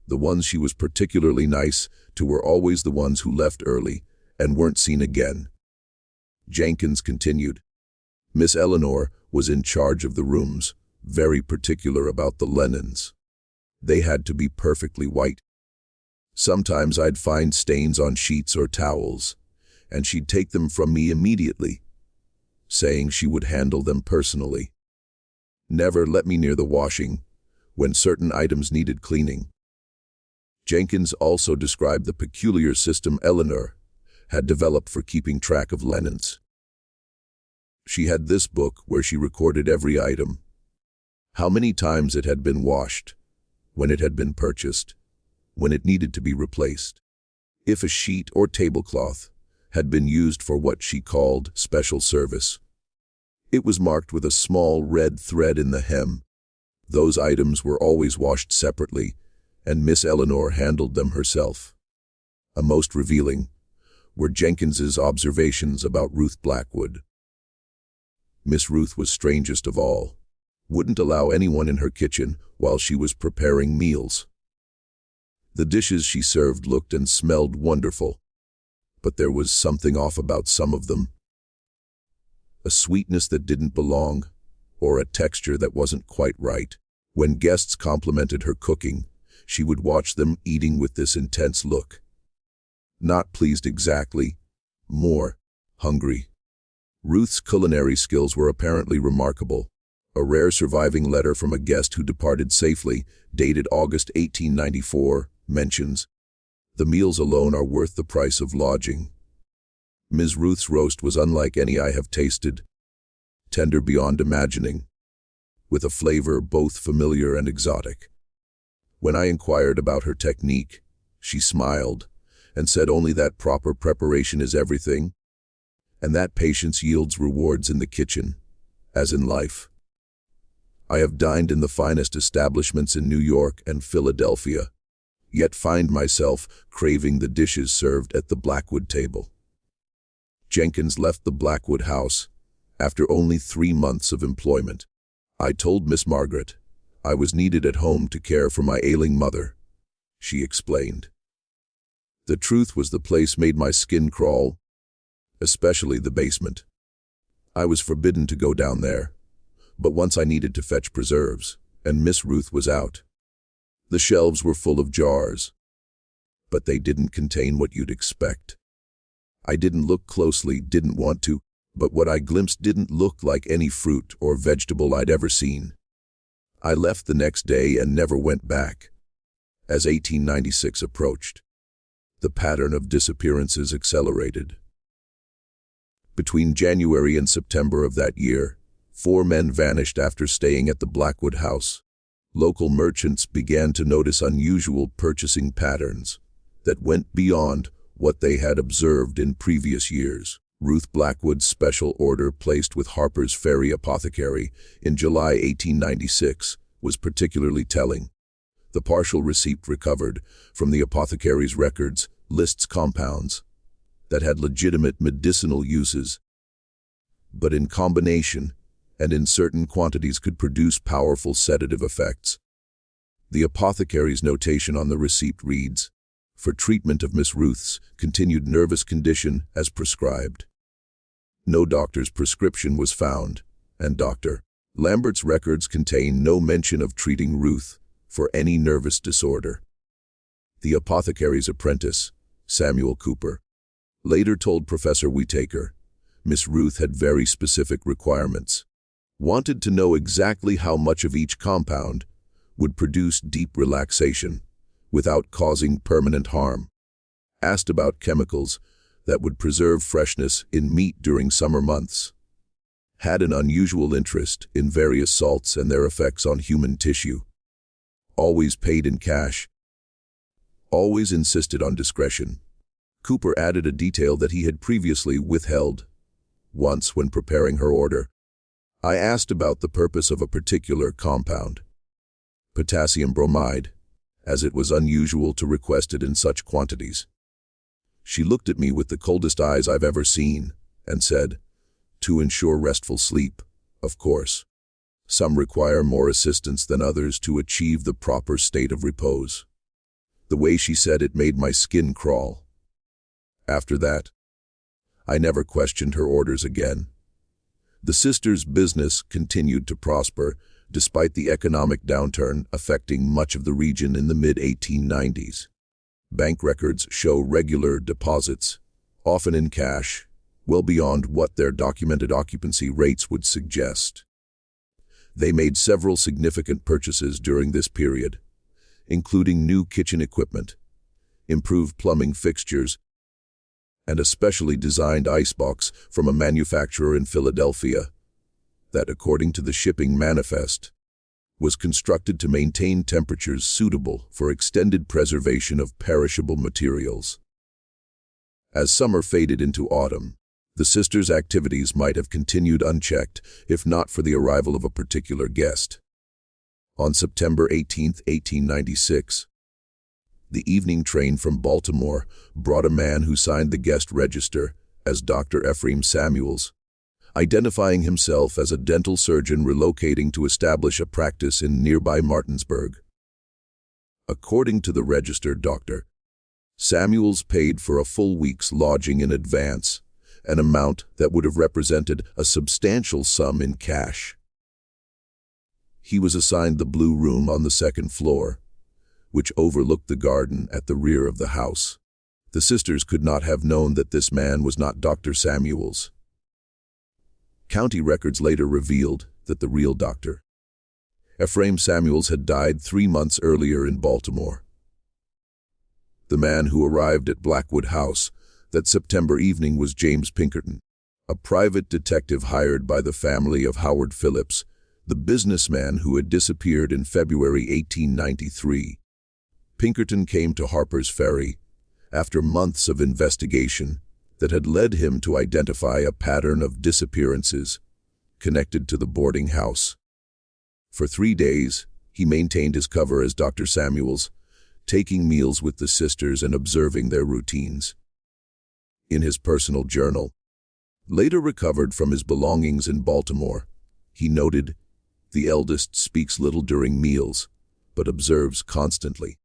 The ones she was particularly nice to were always the ones who left early and weren't seen again." Jenkins continued, "Miss Eleanor was in charge of the rooms, very particular about the linens. They had to be perfectly white. Sometimes I'd find stains on sheets or towels, and she'd take them from me immediately, saying she would handle them personally. Never let me near the washing when certain items needed cleaning." Jenkins also described the peculiar system Eleanor had developed for keeping track of linens. She had this book where she recorded every item, how many times it had been washed, when it had been purchased, when it needed to be replaced, if a sheet or tablecloth had been used for what she called special service. It was marked with a small red thread in the hem. Those items were always washed separately, and Miss Eleanor handled them herself. A most revealing were Jenkins's observations about Ruth Blackwood. Miss Ruth was strangest of all. Wouldn't allow anyone in her kitchen while she was preparing meals. The dishes she served looked and smelled wonderful, but there was something off about some of them. A sweetness that didn't belong, or a texture that wasn't quite right. When guests complimented her cooking, she would watch them eating with this intense look. Not pleased exactly, more hungry. Ruth's culinary skills were apparently remarkable. A rare surviving letter from a guest who departed safely, dated August 1894, mentions, "The meals alone are worth the price of lodging." Ms. Ruth's roast was unlike any I have tasted, tender beyond imagining, with a flavor both familiar and exotic. When I inquired about her technique, she smiled and said only that proper preparation is everything, and that patience yields rewards in the kitchen, as in life. I have dined in the finest establishments in New York and Philadelphia, yet find myself craving the dishes served at the Blackwood table. Jenkins left the Blackwood house after only 3 months of employment. I told Miss Margaret I was needed at home to care for my ailing mother, she explained. The truth was the place made my skin crawl, especially the basement. I was forbidden to go down there, but once I needed to fetch preserves, and Miss Ruth was out. The shelves were full of jars, but they didn't contain what you'd expect. I didn't look closely, didn't want to, but what I glimpsed didn't look like any fruit or vegetable I'd ever seen. I left the next day and never went back. As 1896 approached, the pattern of disappearances accelerated. Between January and September of that year, 4 men vanished after staying at the Blackwood house. Local merchants began to notice unusual purchasing patterns that went beyond what they had observed in previous years. Ruth Blackwood's special order placed with Harpers Ferry Apothecary in July 1896 was particularly telling. The partial receipt recovered from the apothecary's records lists compounds that had legitimate medicinal uses, but in combination and in certain quantities could produce powerful sedative effects. The apothecary's notation on the receipt reads, "For treatment of Miss Ruth's continued nervous condition as prescribed." No doctor's prescription was found, and Dr. Lambert's records contain no mention of treating Ruth for any nervous disorder. The apothecary's apprentice, Samuel Cooper, later told Professor Whittaker, Miss Ruth had very specific requirements. Wanted to know exactly how much of each compound would produce deep relaxation without causing permanent harm. Asked about chemicals that would preserve freshness in meat during summer months. Had an unusual interest in various salts and their effects on human tissue. Always paid in cash. Always insisted on discretion. Cooper added a detail that he had previously withheld. Once, when preparing her order, I asked about the purpose of a particular compound, potassium bromide, as it was unusual to request it in such quantities. She looked at me with the coldest eyes I've ever seen and said, "To ensure restful sleep, of course. Some require more assistance than others to achieve the proper state of repose." The way she said it made my skin crawl. After that, I never questioned her orders again. The sisters' business continued to prosper despite the economic downturn affecting much of the region in the mid-1890s. Bank records show regular deposits, often in cash, well beyond what their documented occupancy rates would suggest. They made several significant purchases during this period, including new kitchen equipment, improved plumbing fixtures, and a specially designed icebox from a manufacturer in Philadelphia that, according to the shipping manifest, was constructed to maintain temperatures suitable for extended preservation of perishable materials. As summer faded into autumn, the sisters' activities might have continued unchecked if not for the arrival of a particular guest. On September 18, 1896, the evening train from Baltimore brought a man who signed the guest register as Dr. Ephraim Samuels, identifying himself as a dental surgeon relocating to establish a practice in nearby Martinsburg. According to the registered doctor, Samuels paid for a full week's lodging in advance, an amount that would have represented a substantial sum in cash. He was assigned the blue room on the second floor, which overlooked the garden at the rear of the house. The sisters could not have known that this man was not Dr. Samuels. County records later revealed that the real Dr. Ephraim Samuels had died 3 months earlier in Baltimore. The man who arrived at Blackwood House that September evening was James Pinkerton, a private detective hired by the family of Howard Phillips, the businessman who had disappeared in February 1893. Pinkerton came to Harpers Ferry after months of investigation that had led him to identify a pattern of disappearances connected to the boarding house. For 3 days, he maintained his cover as Dr. Samuels, taking meals with the sisters and observing their routines. In his personal journal, later recovered from his belongings in Baltimore, he noted, "The eldest speaks little during meals, but observes constantly.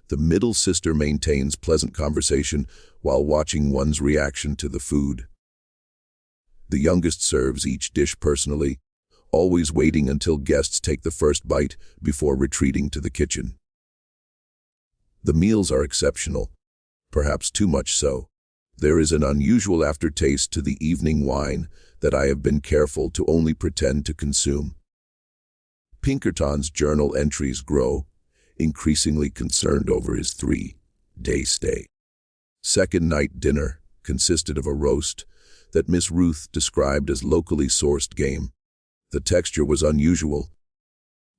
The middle sister maintains pleasant conversation while watching one's reaction to the food. The youngest serves each dish personally, always waiting until guests take the first bite before retreating to the kitchen. The meals are exceptional, perhaps too much so. There is an unusual aftertaste to the evening wine that I have been careful to only pretend to consume." Pinkerton's journal entries grow, increasingly concerned over his 3-day stay. Second night dinner consisted of a roast that Miss Ruth described as locally sourced game. The texture was unusual,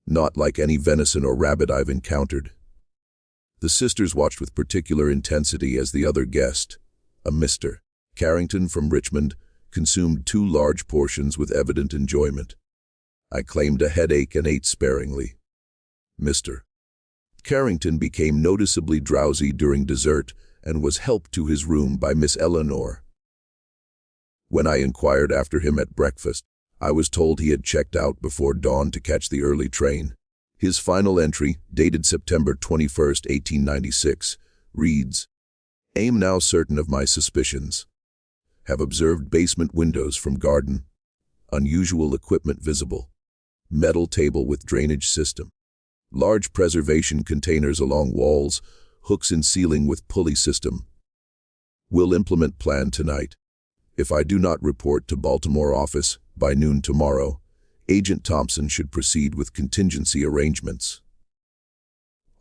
not like any venison or rabbit I've encountered. The sisters watched with particular intensity as the other guest, a Mr. Carrington from Richmond, consumed 2 large portions with evident enjoyment. I claimed a headache and ate sparingly. Mr. Carrington became noticeably drowsy during dessert and was helped to his room by Miss Eleanor. When I inquired after him at breakfast, I was told he had checked out before dawn to catch the early train. His final entry, dated September 21, 1896, reads, "Am now certain of my suspicions. Have observed basement windows from garden. Unusual equipment visible. Metal table with drainage system. Large preservation containers along walls, hooks in ceiling with pulley system. Will implement plan tonight. If I do not report to Baltimore office by noon tomorrow, Agent Thompson should proceed with contingency arrangements."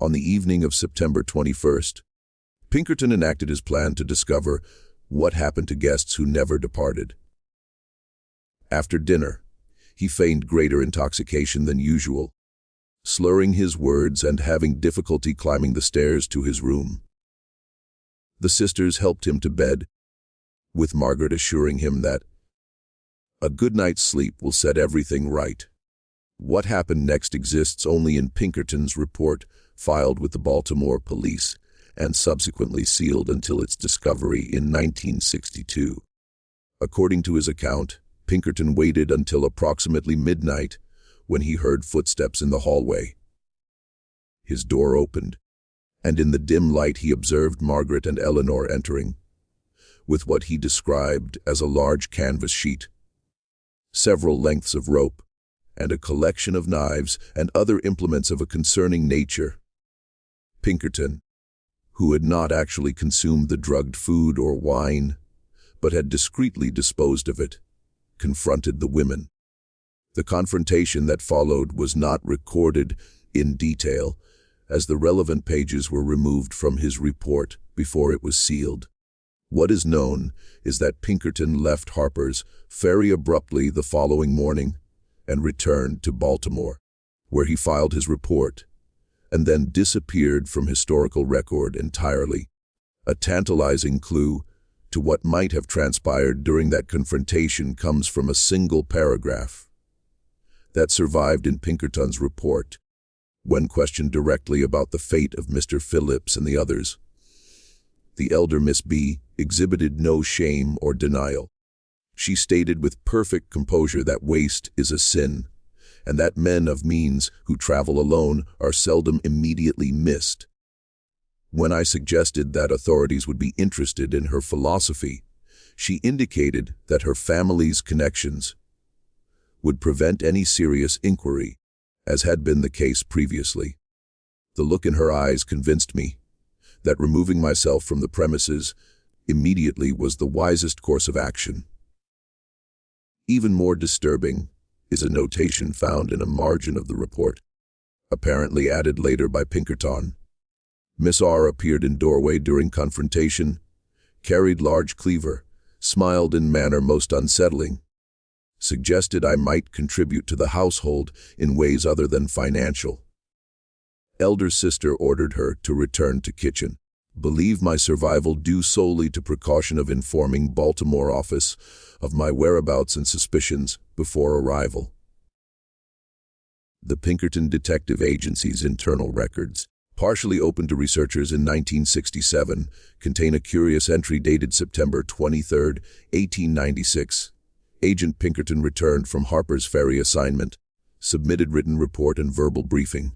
On the evening of September 21st, Pinkerton enacted his plan to discover what happened to guests who never departed. After dinner, he feigned greater intoxication than usual, slurring his words and having difficulty climbing the stairs to his room. The sisters helped him to bed, with Margaret assuring him that a good night's sleep will set everything right. What happened next exists only in Pinkerton's report filed with the Baltimore police and subsequently sealed until its discovery in 1962. According to his account, Pinkerton waited until approximately midnight when he heard footsteps in the hallway. His door opened, and in the dim light he observed Margaret and Eleanor entering, with what he described as a large canvas sheet, several lengths of rope, and a collection of knives and other implements of a concerning nature. Pinkerton, who had not actually consumed the drugged food or wine, but had discreetly disposed of it, confronted the women. The confrontation that followed was not recorded in detail, as the relevant pages were removed from his report before it was sealed. What is known is that Pinkerton left Harpers Ferry abruptly the following morning and returned to Baltimore, where he filed his report, and then disappeared from historical record entirely. A tantalizing clue to what might have transpired during that confrontation comes from a single paragraph that survived in Pinkerton's report. When questioned directly about the fate of Mr. Phillips and the others, the elder Miss B exhibited no shame or denial. She stated with perfect composure that waste is a sin, and that men of means who travel alone are seldom immediately missed. When I suggested that authorities would be interested in her philosophy, she indicated that her family's connections would prevent any serious inquiry, as had been the case previously. The look in her eyes convinced me that removing myself from the premises immediately was the wisest course of action. Even more disturbing is a notation found in a margin of the report, apparently added later by Pinkerton. Miss R appeared in doorway during confrontation, carried large cleaver, smiled in manner most unsettling, suggested I might contribute to the household in ways other than financial. Elder sister ordered her to return to kitchen. Believe my survival due solely to precaution of informing Baltimore office of my whereabouts and suspicions before arrival. The Pinkerton Detective Agency's internal records, partially opened to researchers in 1967, contain a curious entry dated September 23, 1896. Agent Pinkerton returned from Harpers Ferry assignment, submitted written report and verbal briefing.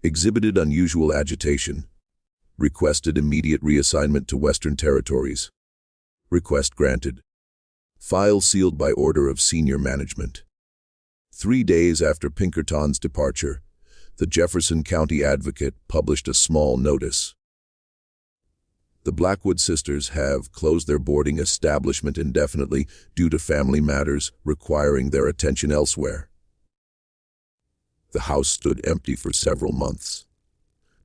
Exhibited unusual agitation. Requested immediate reassignment to Western Territories. Request granted. File sealed by order of senior management. 3 days after Pinkerton's departure, the Jefferson County Advocate published a small notice. The Blackwood Sisters have closed their boarding establishment indefinitely due to family matters requiring their attention elsewhere. The house stood empty for several months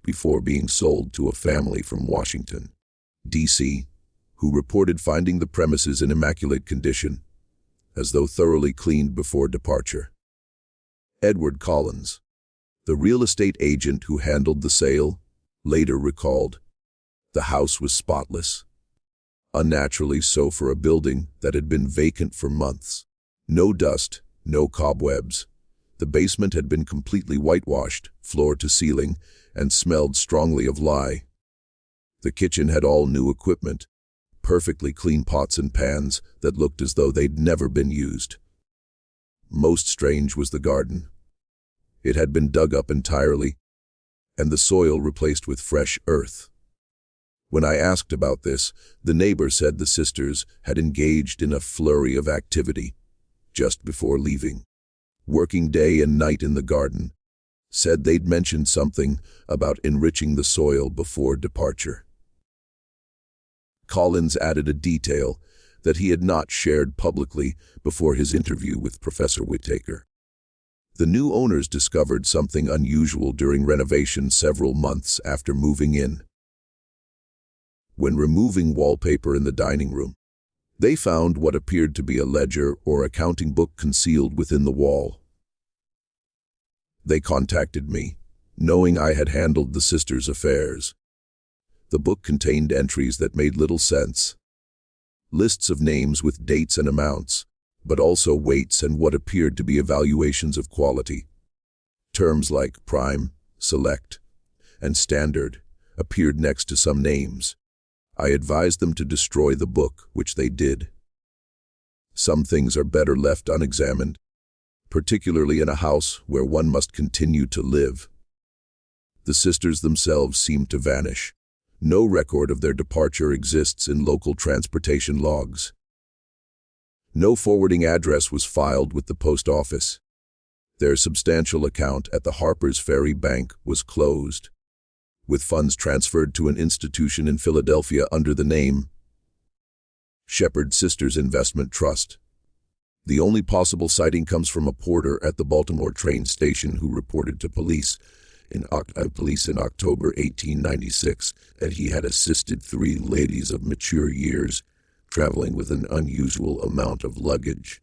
before being sold to a family from Washington, D.C., who reported finding the premises in immaculate condition, as though thoroughly cleaned before departure. Edward Collins, the real estate agent who handled the sale, later recalled, the house was spotless. Unnaturally so for a building that had been vacant for months. No dust, no cobwebs. The basement had been completely whitewashed, floor to ceiling, and smelled strongly of lye. The kitchen had all new equipment, perfectly clean pots and pans that looked as though they'd never been used. Most strange was the garden. It had been dug up entirely, and the soil replaced with fresh earth. When I asked about this, the neighbor said the sisters had engaged in a flurry of activity just before leaving, working day and night in the garden. Said they'd mentioned something about enriching the soil before departure. Collins added a detail that he had not shared publicly before his interview with Professor Whittaker. The new owners discovered something unusual during renovation several months after moving in. When removing wallpaper in the dining room, they found what appeared to be a ledger or accounting book concealed within the wall. They contacted me, knowing I had handled the sisters' affairs. The book contained entries that made little sense. Lists of names with dates and amounts, but also weights and what appeared to be evaluations of quality. Terms like prime, select, and standard appeared next to some names. I advised them to destroy the book, which they did. Some things are better left unexamined, particularly in a house where one must continue to live. The sisters themselves seemed to vanish. No record of their departure exists in local transportation logs. No forwarding address was filed with the post office. Their substantial account at the Harpers Ferry Bank was closed, with funds transferred to an institution in Philadelphia under the name Shepherd Sisters Investment Trust. The only possible sighting comes from a porter at the Baltimore train station who reported to police in October 1896 that he had assisted 3 ladies of mature years traveling with an unusual amount of luggage,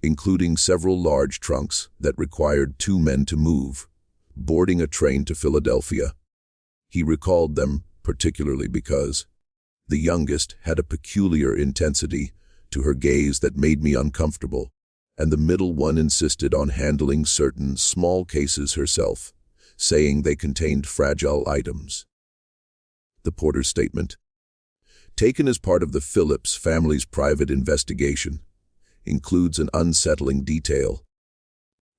including several large trunks that required 2 men to move, boarding a train to Philadelphia. He recalled them particularly because the youngest had a peculiar intensity to her gaze that made me uncomfortable, and the middle one insisted on handling certain small cases herself, saying they contained fragile items. The porter's statement, taken as part of the Phillips family's private investigation, includes an unsettling detail.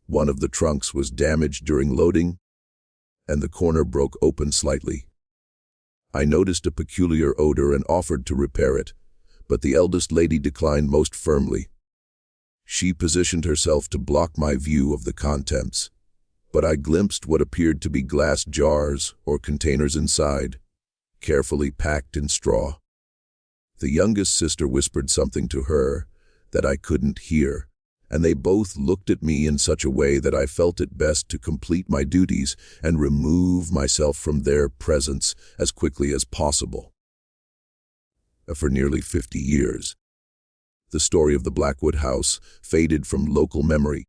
One of the trunks was damaged during loading, and the corner broke open slightly. I noticed a peculiar odor and offered to repair it, but the eldest lady declined most firmly. She positioned herself to block my view of the contents, but I glimpsed what appeared to be glass jars or containers inside, carefully packed in straw. The youngest sister whispered something to her that I couldn't hear, and they both looked at me in such a way that I felt it best to complete my duties and remove myself from their presence as quickly as possible. For nearly 50 years, the story of the Blackwood house faded from local memory,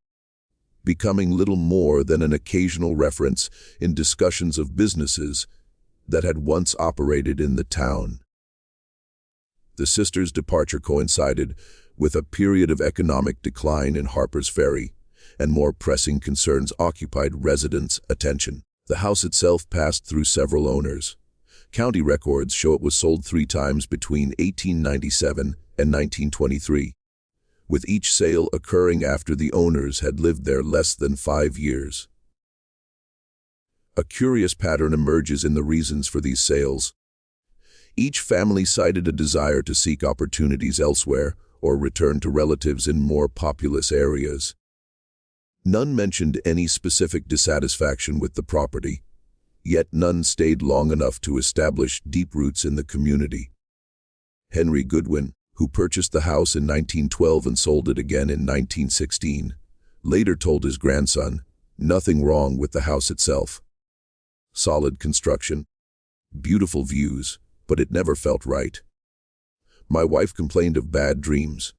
becoming little more than an occasional reference in discussions of businesses that had once operated in the town. The sisters' departure coincided with a period of economic decline in Harpers Ferry, and more pressing concerns occupied residents' attention. The house itself passed through several owners. County records show it was sold 3 times between 1897 and 1923, with each sale occurring after the owners had lived there less than 5 years. A curious pattern emerges in the reasons for these sales. Each family cited a desire to seek opportunities elsewhere or return to relatives in more populous areas. None mentioned any specific dissatisfaction with the property, yet none stayed long enough to establish deep roots in the community. Henry Goodwin, who purchased the house in 1912 and sold it again in 1916, later told his grandson, nothing wrong with the house itself. Solid construction, beautiful views, but it never felt right. My wife complained of bad dreams,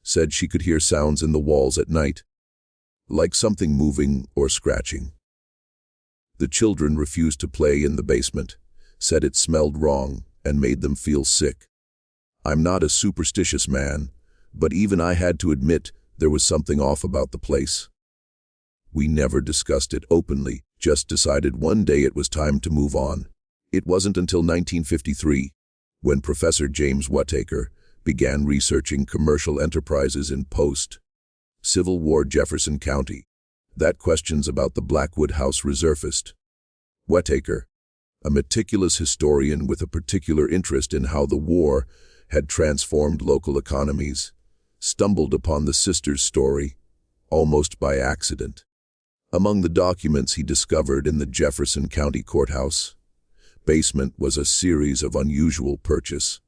said she could hear sounds in the walls at night, like something moving or scratching. The children refused to play in the basement, said it smelled wrong and made them feel sick. I'm not a superstitious man, but even I had to admit there was something off about the place. We never discussed it openly, just decided one day it was time to move on. It wasn't until 1953, when Professor James Whittaker began researching commercial enterprises in post-Civil War Jefferson County, that questions about the Blackwood house resurfaced. Whittaker, a meticulous historian with a particular interest in how the war had transformed local economies, stumbled upon the sisters' story, almost by accident. Among the documents he discovered in the Jefferson County Courthouse basement was a series of unusual purchase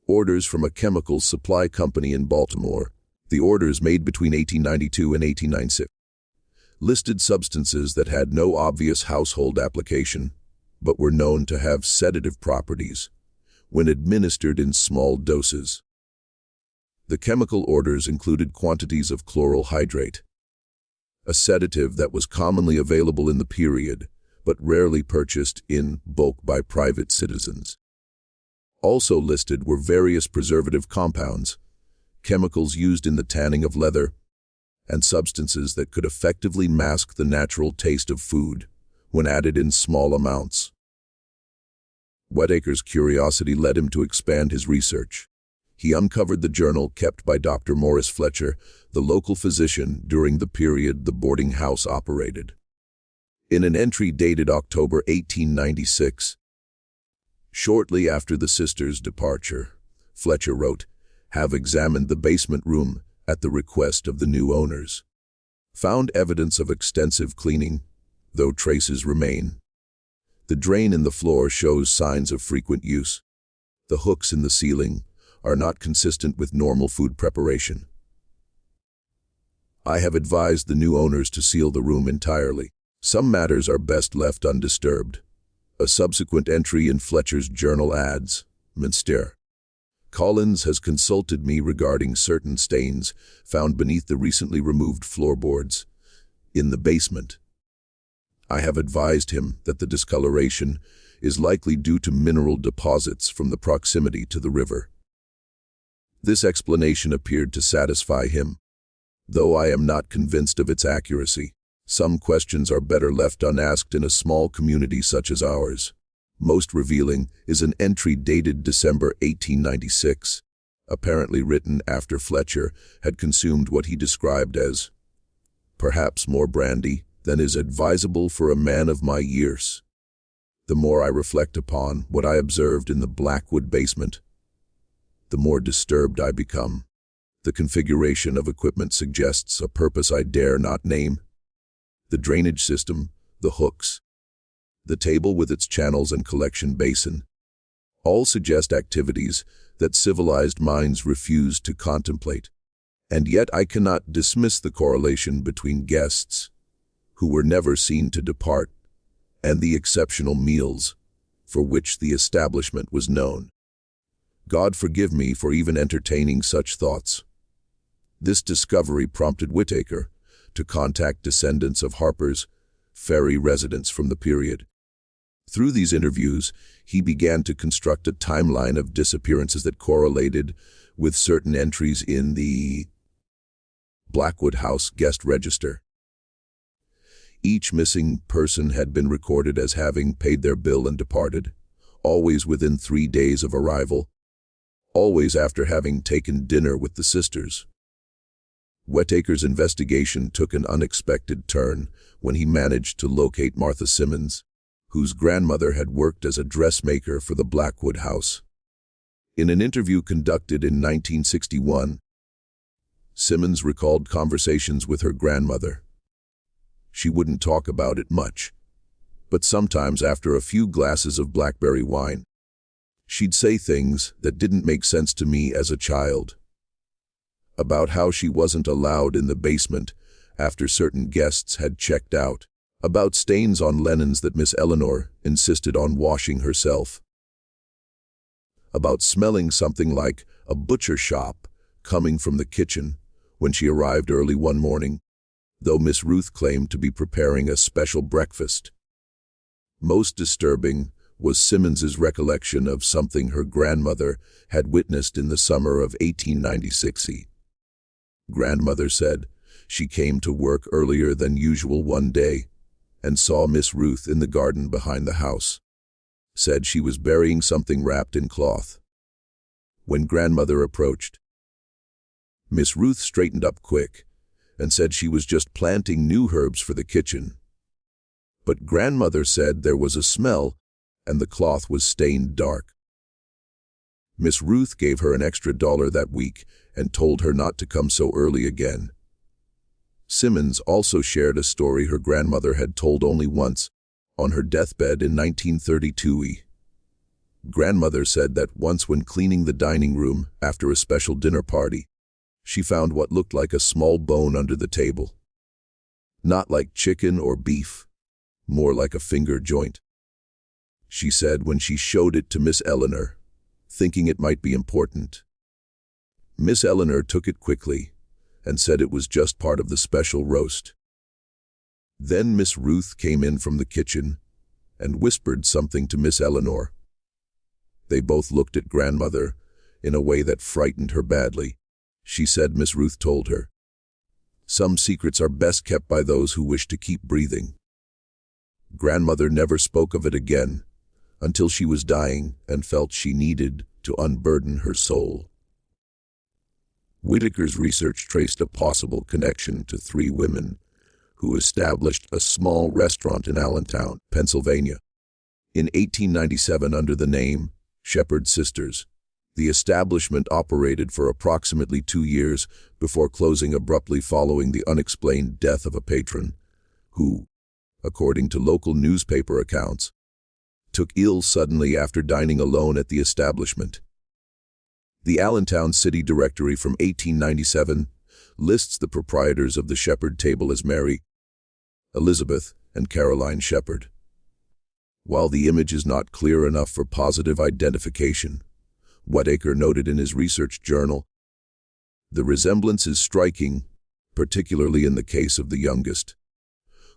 orders from a chemical supply company in Baltimore. The orders, made between 1892 and 1896, listed substances that had no obvious household application, but were known to have sedative properties when administered in small doses. The chemical orders included quantities of chloral hydrate, a sedative that was commonly available in the period, but rarely purchased in bulk by private citizens. Also listed were various preservative compounds, chemicals used in the tanning of leather, and substances that could effectively mask the natural taste of food when added in small amounts. Whittaker's curiosity led him to expand his research. He uncovered the journal kept by Dr. Morris Fletcher, the local physician during the period the boarding house operated. In an entry dated October 1896, shortly after the sisters' departure, Fletcher wrote, "Have examined the basement room at the request of the new owners. Found evidence of extensive cleaning, though traces remain. The drain in the floor shows signs of frequent use. The hooks in the ceiling are not consistent with normal food preparation. I have advised the new owners to seal the room entirely. Some matters are best left undisturbed." A subsequent entry in Fletcher's journal adds, "Mr. Collins has consulted me regarding certain stains found beneath the recently removed floorboards in the basement. I have advised him that the discoloration is likely due to mineral deposits from the proximity to the river. This explanation appeared to satisfy him, though I am not convinced of its accuracy. Some questions are better left unasked in a small community such as ours. Most revealing is an entry dated December 1896, apparently written after Fletcher had consumed what he described as perhaps more brandy than is advisable for a man of my years. The more I reflect upon what I observed in the Blackwood basement, the more disturbed I become. The configuration of equipment suggests a purpose I dare not name. The drainage system, the hooks, the table with its channels and collection basin, all suggest activities that civilized minds refuse to contemplate. And yet I cannot dismiss the correlation between guests, who were never seen to depart, and the exceptional meals for which the establishment was known. God forgive me for even entertaining such thoughts. This discovery prompted Whittaker to contact descendants of Harpers Ferry residents from the period. Through these interviews, he began to construct a timeline of disappearances that correlated with certain entries in the Blackwood House guest register. Each missing person had been recorded as having paid their bill and departed, always within 3 days of arrival, always after having taken dinner with the sisters. Whittaker's investigation took an unexpected turn when he managed to locate Martha Simmons, whose grandmother had worked as a dressmaker for the Blackwood House. In an interview conducted in 1961, Simmons recalled conversations with her grandmother. She wouldn't talk about it much, but sometimes after a few glasses of blackberry wine, she'd say things that didn't make sense to me as a child. About how she wasn't allowed in the basement after certain guests had checked out. About stains on linens that Miss Eleanor insisted on washing herself. About smelling something like a butcher shop coming from the kitchen when she arrived early one morning, though Miss Ruth claimed to be preparing a special breakfast. Most disturbing was Simmons's recollection of something her grandmother had witnessed in the summer of 1896. Grandmother said she came to work earlier than usual one day and saw Miss Ruth in the garden behind the house. Said she was burying something wrapped in cloth. When grandmother approached, Miss Ruth straightened up quick and said she was just planting new herbs for the kitchen. But grandmother said there was a smell and the cloth was stained dark. Miss Ruth gave her an extra $1 that week and told her not to come so early again. Simmons also shared a story her grandmother had told only once, on her deathbed in 1932. Grandmother said that once when cleaning the dining room after a special dinner party, she found what looked like a small bone under the table. Not like chicken or beef, more like a finger joint. She said when she showed it to Miss Eleanor, thinking it might be important. Miss Eleanor took it quickly and said it was just part of the special roast. Then Miss Ruth came in from the kitchen and whispered something to Miss Eleanor. They both looked at grandmother in a way that frightened her badly. She said Miss Ruth told her, "Some secrets are best kept by those who wish to keep breathing." Grandmother never spoke of it again until she was dying and felt she needed to unburden her soul. Whittaker's research traced a possible connection to 3 women who established a small restaurant in Allentown, Pennsylvania. In 1897 under the name Harpers Sisters, the establishment operated for approximately 2 years before closing abruptly following the unexplained death of a patron who, according to local newspaper accounts, took ill suddenly after dining alone at the establishment. The Allentown City Directory from 1897 lists the proprietors of the Shepherd table as Mary, Elizabeth, and Caroline Shepherd. While the image is not clear enough for positive identification, Whittaker noted in his research journal, the resemblance is striking, particularly in the case of the youngest,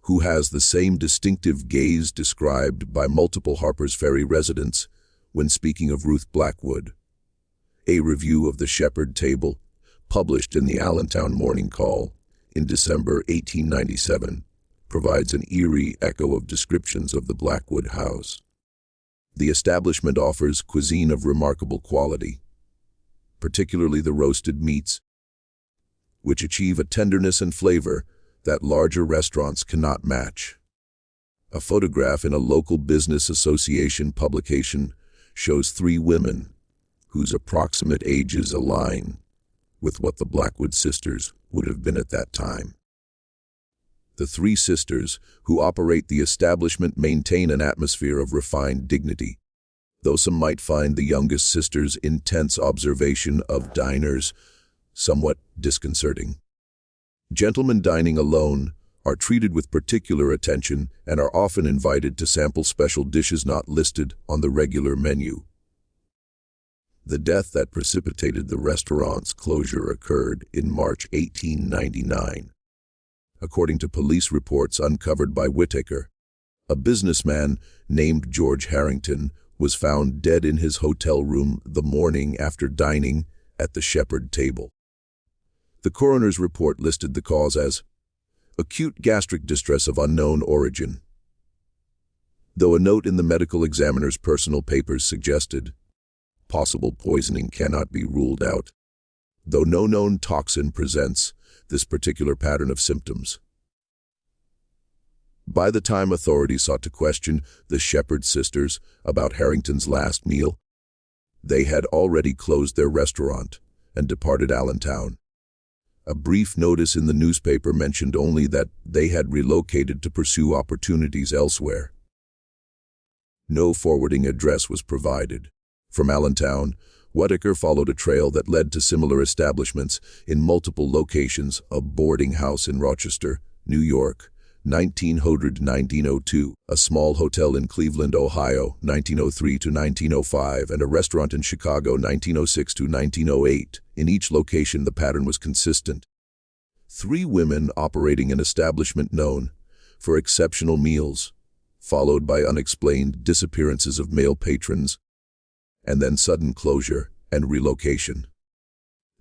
who has the same distinctive gaze described by multiple Harpers Ferry residents when speaking of Ruth Blackwood. A review of the Shepherd Table, published in the Allentown Morning Call in December 1897, provides an eerie echo of descriptions of the Blackwood house. The establishment offers cuisine of remarkable quality, particularly the roasted meats, which achieve a tenderness and flavor that larger restaurants cannot match. A photograph in a local business association publication shows 3 women whose approximate ages align with what the Blackwood Sisters would have been at that time. The 3 sisters who operate the establishment maintain an atmosphere of refined dignity, though some might find the youngest sister's intense observation of diners somewhat disconcerting. Gentlemen dining alone are treated with particular attention and are often invited to sample special dishes not listed on the regular menu. The death that precipitated the restaurant's closure occurred in March 1899. According to police reports uncovered by Whittaker, a businessman named George Harrington was found dead in his hotel room the morning after dining at the Shepherd Table. The coroner's report listed the cause as acute gastric distress of unknown origin, though a note in the medical examiner's personal papers suggested possible poisoning cannot be ruled out, though no known toxin presents this particular pattern of symptoms. By the time authorities sought to question the Shepherd sisters about Harrington's last meal, they had already closed their restaurant and departed Allentown. A brief notice in the newspaper mentioned only that they had relocated to pursue opportunities elsewhere. No forwarding address was provided. From Allentown, Whittaker followed a trail that led to similar establishments in multiple locations: a boarding house in Rochester, New York, 1900–1902, a small hotel in Cleveland, Ohio, 1903–1905, and a restaurant in Chicago, 1906–1908. In each location, the pattern was consistent: 3 women operating an establishment known for exceptional meals, followed by unexplained disappearances of male patrons, and then sudden closure and relocation.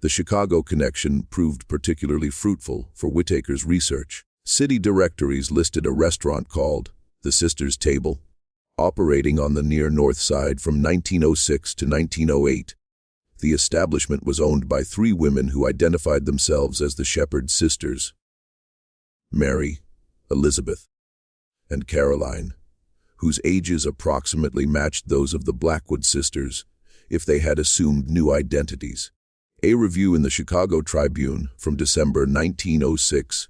The Chicago connection proved particularly fruitful for Whittaker's research. City directories listed a restaurant called the Sisters' Table, operating on the near north side from 1906 to 1908. The establishment was owned by 3 women who identified themselves as the Shepherd Sisters: Mary, Elizabeth, and Caroline, whose ages approximately matched those of the Blackwood sisters if they had assumed new identities. A review in the Chicago Tribune from December 1906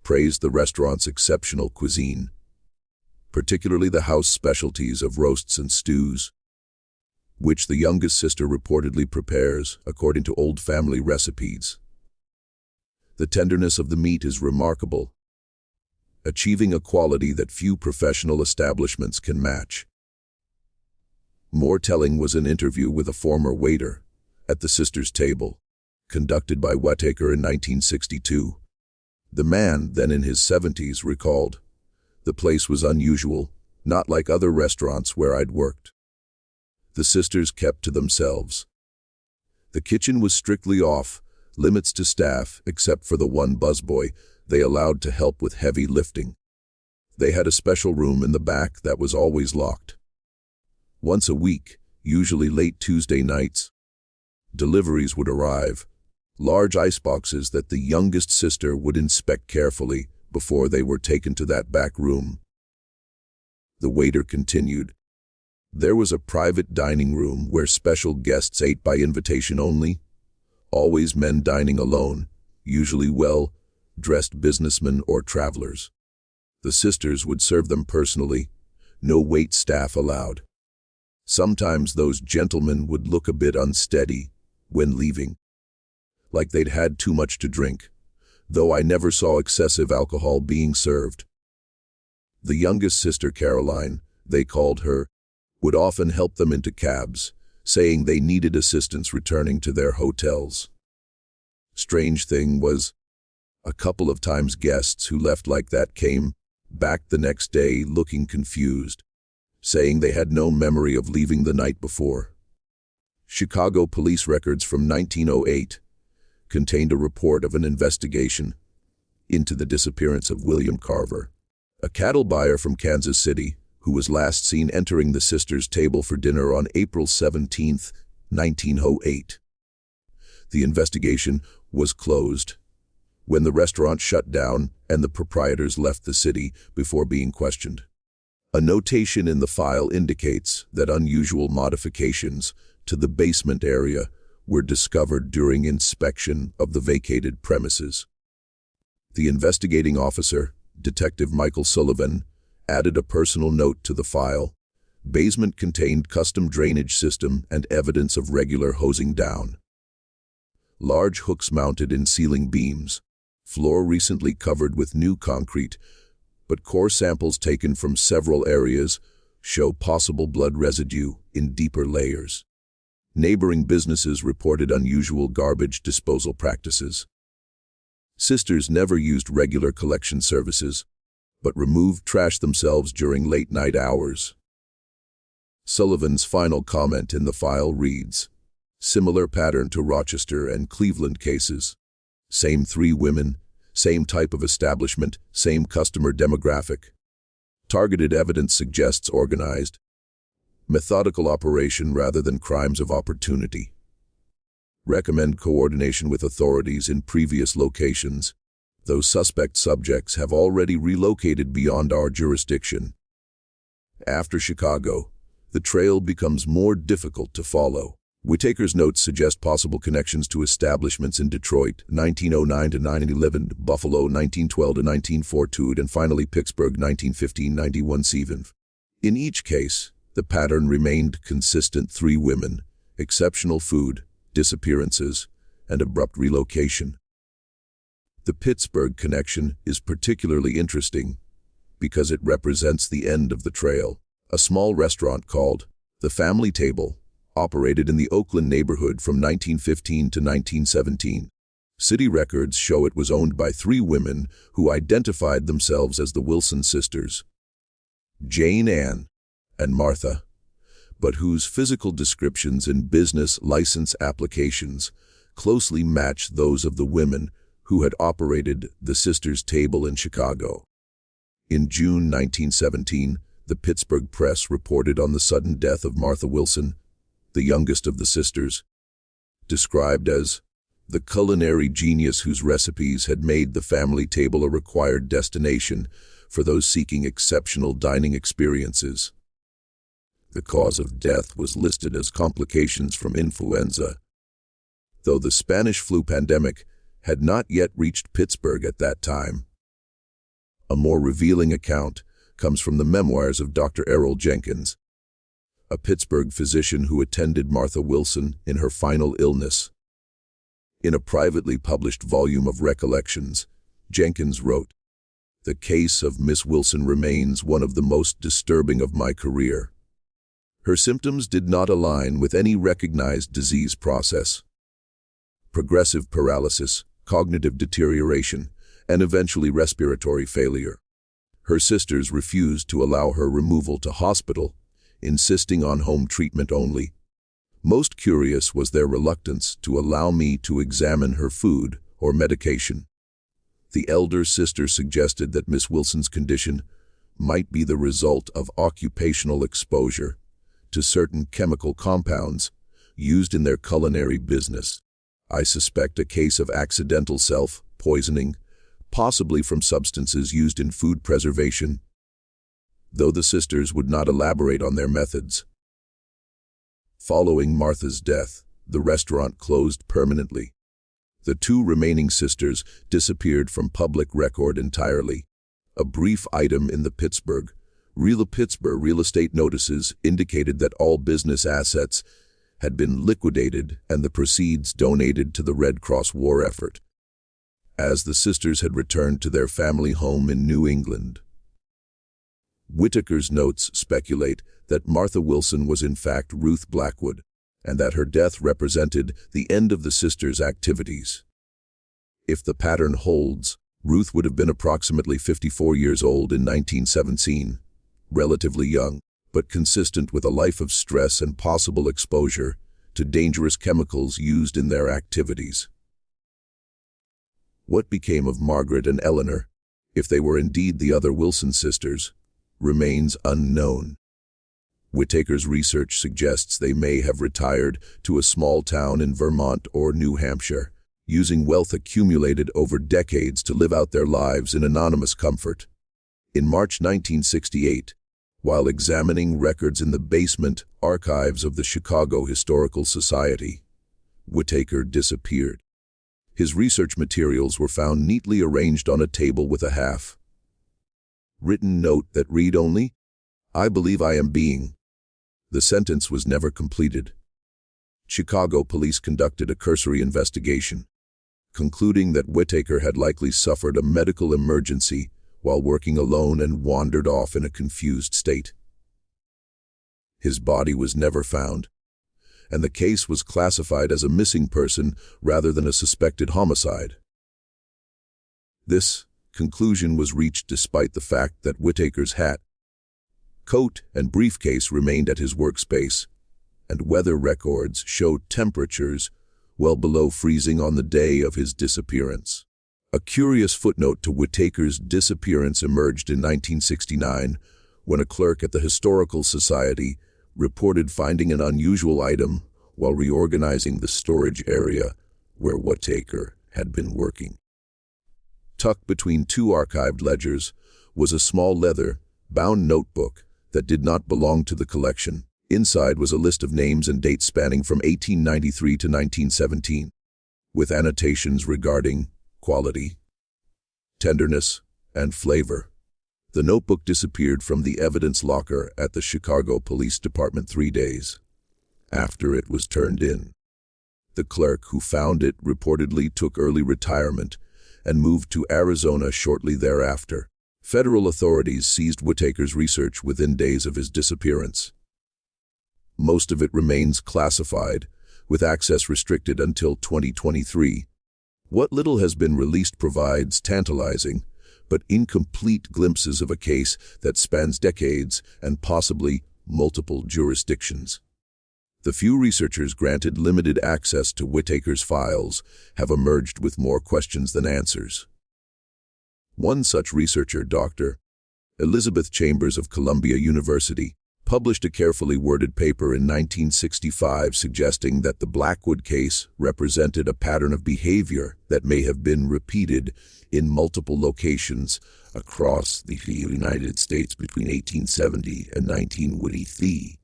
praised the restaurant's exceptional cuisine, particularly the house specialties of roasts and stews, which the youngest sister reportedly prepares according to old family recipes. The tenderness of the meat is remarkable, achieving a quality that few professional establishments can match. More telling was an interview with a former waiter at the Sisters' Table, conducted by Whittaker in 1962. The man, then in his 70s, recalled, "The place was unusual, not like other restaurants where I'd worked. The sisters kept to themselves. The kitchen was strictly off limits to staff except for the one busboy they allowed to help with heavy lifting. They had a special room in the back that was always locked. Once a week, usually late Tuesday nights, deliveries would arrive, large iceboxes that the youngest sister would inspect carefully before they were taken to that back room." The waiter continued, "There was a private dining room where special guests ate by invitation only, always men dining alone, usually well-dressed businessmen or travelers. The sisters would serve them personally, no wait staff allowed. Sometimes those gentlemen would look a bit unsteady when leaving, like they'd had too much to drink, though I never saw excessive alcohol being served. The youngest sister, Caroline, they called her, would often help them into cabs, saying they needed assistance returning to their hotels. Strange thing was, a couple of times guests who left like that came back the next day looking confused, saying they had no memory of leaving the night before. Chicago police records from 1908 contained a report of an investigation into the disappearance of William Carver, a cattle buyer from Kansas City who was last seen entering the sisters' table for dinner on April 17, 1908. The investigation was closed when the restaurant shut down and the proprietors left the city before being questioned. A notation in the file indicates that unusual modifications to the basement area were discovered during inspection of the vacated premises. The investigating officer, Detective Michael Sullivan, added a personal note to the file. Basement contained custom drainage system and evidence of regular hosing down. Large hooks mounted in ceiling beams. Floor recently covered with new concrete, but core samples taken from several areas show possible blood residue in deeper layers. Neighboring businesses reported unusual garbage disposal practices. Sisters never used regular collection services, but removed trash themselves during late-night hours. Sullivan's final comment in the file reads, "Similar pattern to Rochester and Cleveland cases. Same 3 women, same type of establishment, same customer demographic. Targeted evidence suggests organized, methodical operation rather than crimes of opportunity. Recommend coordination with authorities in previous locations. Those suspect subjects have already relocated beyond our jurisdiction." After Chicago, the trail becomes more difficult to follow. Whitaker's notes suggest possible connections to establishments in Detroit, 1909 to 1911, Buffalo, 1912 to 1942, and finally Pittsburgh, 1915-91 In each case, the pattern remained consistent: 3 women, exceptional food, disappearances, and abrupt relocation. The Pittsburgh connection is particularly interesting because it represents the end of the trail. A small restaurant called The Family Table operated in the Oakland neighborhood from 1915 to 1917. City records show it was owned by 3 women who identified themselves as the Wilson sisters, Jane Ann and Martha, but whose physical descriptions in business license applications closely match those of the women who had operated the sisters' table in Chicago. In June 1917, the Pittsburgh Press reported on the sudden death of Martha Wilson, the youngest of the sisters, described as the culinary genius whose recipes had made the family table a required destination for those seeking exceptional dining experiences. The cause of death was listed as complications from influenza, though the Spanish flu pandemic had not yet reached Pittsburgh at that time. A more revealing account comes from the memoirs of Dr. Errol Jenkins, a Pittsburgh physician who attended Martha Wilson in her final illness. In a privately published volume of recollections, Jenkins wrote, "The case of Miss Wilson remains one of the most disturbing of my career. Her symptoms did not align with any recognized disease process. Progressive paralysis, cognitive deterioration, and eventually respiratory failure. Her sisters refused to allow her removal to hospital, insisting on home treatment only. Most curious was their reluctance to allow me to examine her food or medication. The elder sister suggested that Miss Wilson's condition might be the result of occupational exposure to certain chemical compounds used in their culinary business. I suspect a case of accidental self-poisoning, possibly from substances used in food preservation," though the sisters would not elaborate on their methods. Following Martha's death, the restaurant closed permanently. The 2 remaining sisters disappeared from public record entirely. A brief item in the Pittsburgh real estate notices indicated that all business assets had been liquidated and the proceeds donated to the Red Cross war effort, as the sisters had returned to their family home in New England. Whitaker's notes speculate that Martha Wilson was in fact Ruth Blackwood, and that her death represented the end of the sisters' activities. If the pattern holds, Ruth would have been approximately 54 years old in 1917, relatively young, but consistent with a life of stress and possible exposure to dangerous chemicals used in their activities. What became of Margaret and Eleanor, if they were indeed the other Wilson sisters, remains unknown. Whittaker's research suggests they may have retired to a small town in Vermont or New Hampshire, using wealth accumulated over decades to live out their lives in anonymous comfort. In March 1968, while examining records in the basement archives of the Chicago Historical Society, Whittaker disappeared. His research materials were found neatly arranged on a table with a half-written note that read only, "I believe I am being." The sentence was never completed. Chicago police conducted a cursory investigation, concluding that Whittaker had likely suffered a medical emergency while working alone and wandered off in a confused state. His body was never found, and the case was classified as a missing person rather than a suspected homicide. This conclusion was reached despite the fact that Whittaker's hat, coat, and briefcase remained at his workspace, and weather records showed temperatures well below freezing on the day of his disappearance. A curious footnote to Whittaker's disappearance emerged in 1969 when a clerk at the Historical Society reported finding an unusual item while reorganizing the storage area where Whittaker had been working. Tucked between two archived ledgers was a small leather-bound notebook that did not belong to the collection. Inside was a list of names and dates spanning from 1893 to 1917, with annotations regarding quality, tenderness, and flavor. The notebook disappeared from the evidence locker at the Chicago Police Department 3 days after it was turned in. The clerk who found it reportedly took early retirement and moved to Arizona shortly thereafter. Federal authorities seized Whittaker's research within days of his disappearance. Most of it remains classified, with access restricted until 2023. What little has been released provides tantalizing, but incomplete glimpses of a case that spans decades and possibly multiple jurisdictions. The few researchers granted limited access to Whittaker's files have emerged with more questions than answers. One such researcher, Dr. Elizabeth Chambers of Columbia University, published a carefully worded paper in 1965 suggesting that the Blackwood case represented a pattern of behavior that may have been repeated in multiple locations across the United States between 1870 and 1923,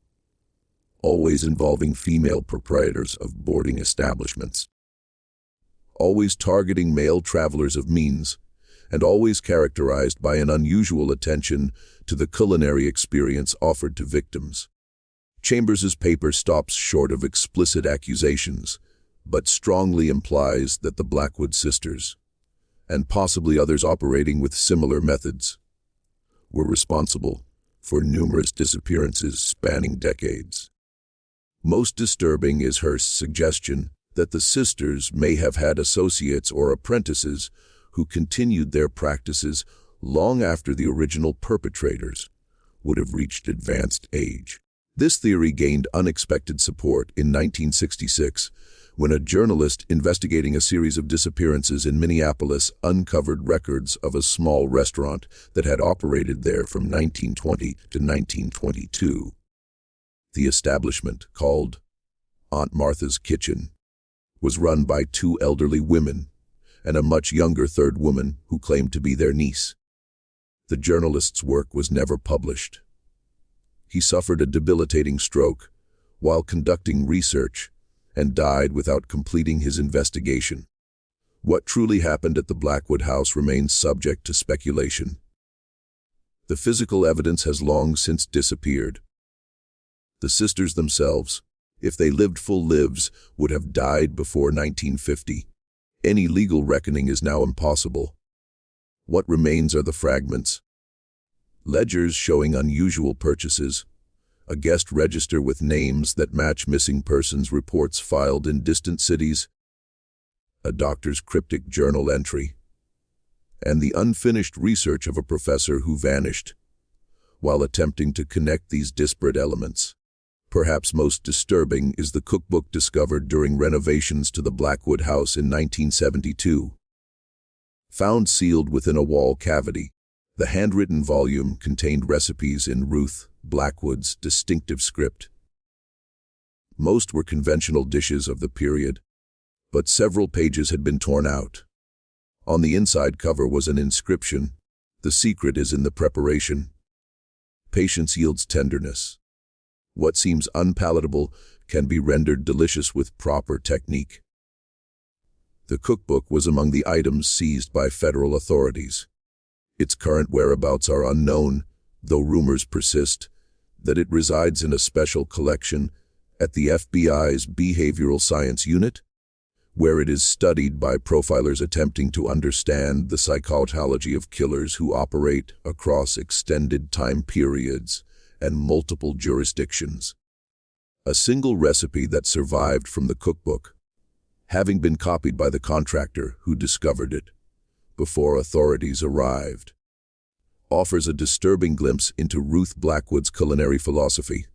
always involving female proprietors of boarding establishments, always targeting male travelers of means, and always characterized by an unusual attention to the culinary experience offered to victims. Chambers's paper stops short of explicit accusations, but strongly implies that the Blackwood Sisters, and possibly others operating with similar methods, were responsible for numerous disappearances spanning decades. Most disturbing is Hearst's suggestion that the sisters may have had associates or apprentices who continued their practices long after the original perpetrators would have reached advanced age. This theory gained unexpected support in 1966 when a journalist investigating a series of disappearances in Minneapolis uncovered records of a small restaurant that had operated there from 1920 to 1922. The establishment, called Aunt Martha's Kitchen, was run by two elderly women and a much younger third woman who claimed to be their niece. The journalist's work was never published. He suffered a debilitating stroke while conducting research and died without completing his investigation. What truly happened at the Blackwood house remains subject to speculation. The physical evidence has long since disappeared. The sisters themselves, if they lived full lives, would have died before 1950. Any legal reckoning is now impossible. What remains are the fragments. Ledgers showing unusual purchases, a guest register with names that match missing persons reports filed in distant cities, a doctor's cryptic journal entry, and the unfinished research of a professor who vanished while attempting to connect these disparate elements. Perhaps most disturbing is the cookbook discovered during renovations to the Blackwood house in 1972. Found sealed within a wall cavity, the handwritten volume contained recipes in Ruth Blackwood's distinctive script. Most were conventional dishes of the period, but several pages had been torn out. On the inside cover was an inscription, "The secret is in the preparation. Patience yields tenderness. What seems unpalatable can be rendered delicious with proper technique." The cookbook was among the items seized by federal authorities. Its current whereabouts are unknown, though rumors persist that it resides in a special collection at the FBI's Behavioral Science Unit, where it is studied by profilers attempting to understand the psychology of killers who operate across extended time periods and multiple jurisdictions. A single recipe that survived from the cookbook, having been copied by the contractor who discovered it before authorities arrived, offers a disturbing glimpse into Ruth Blackwood's culinary philosophy.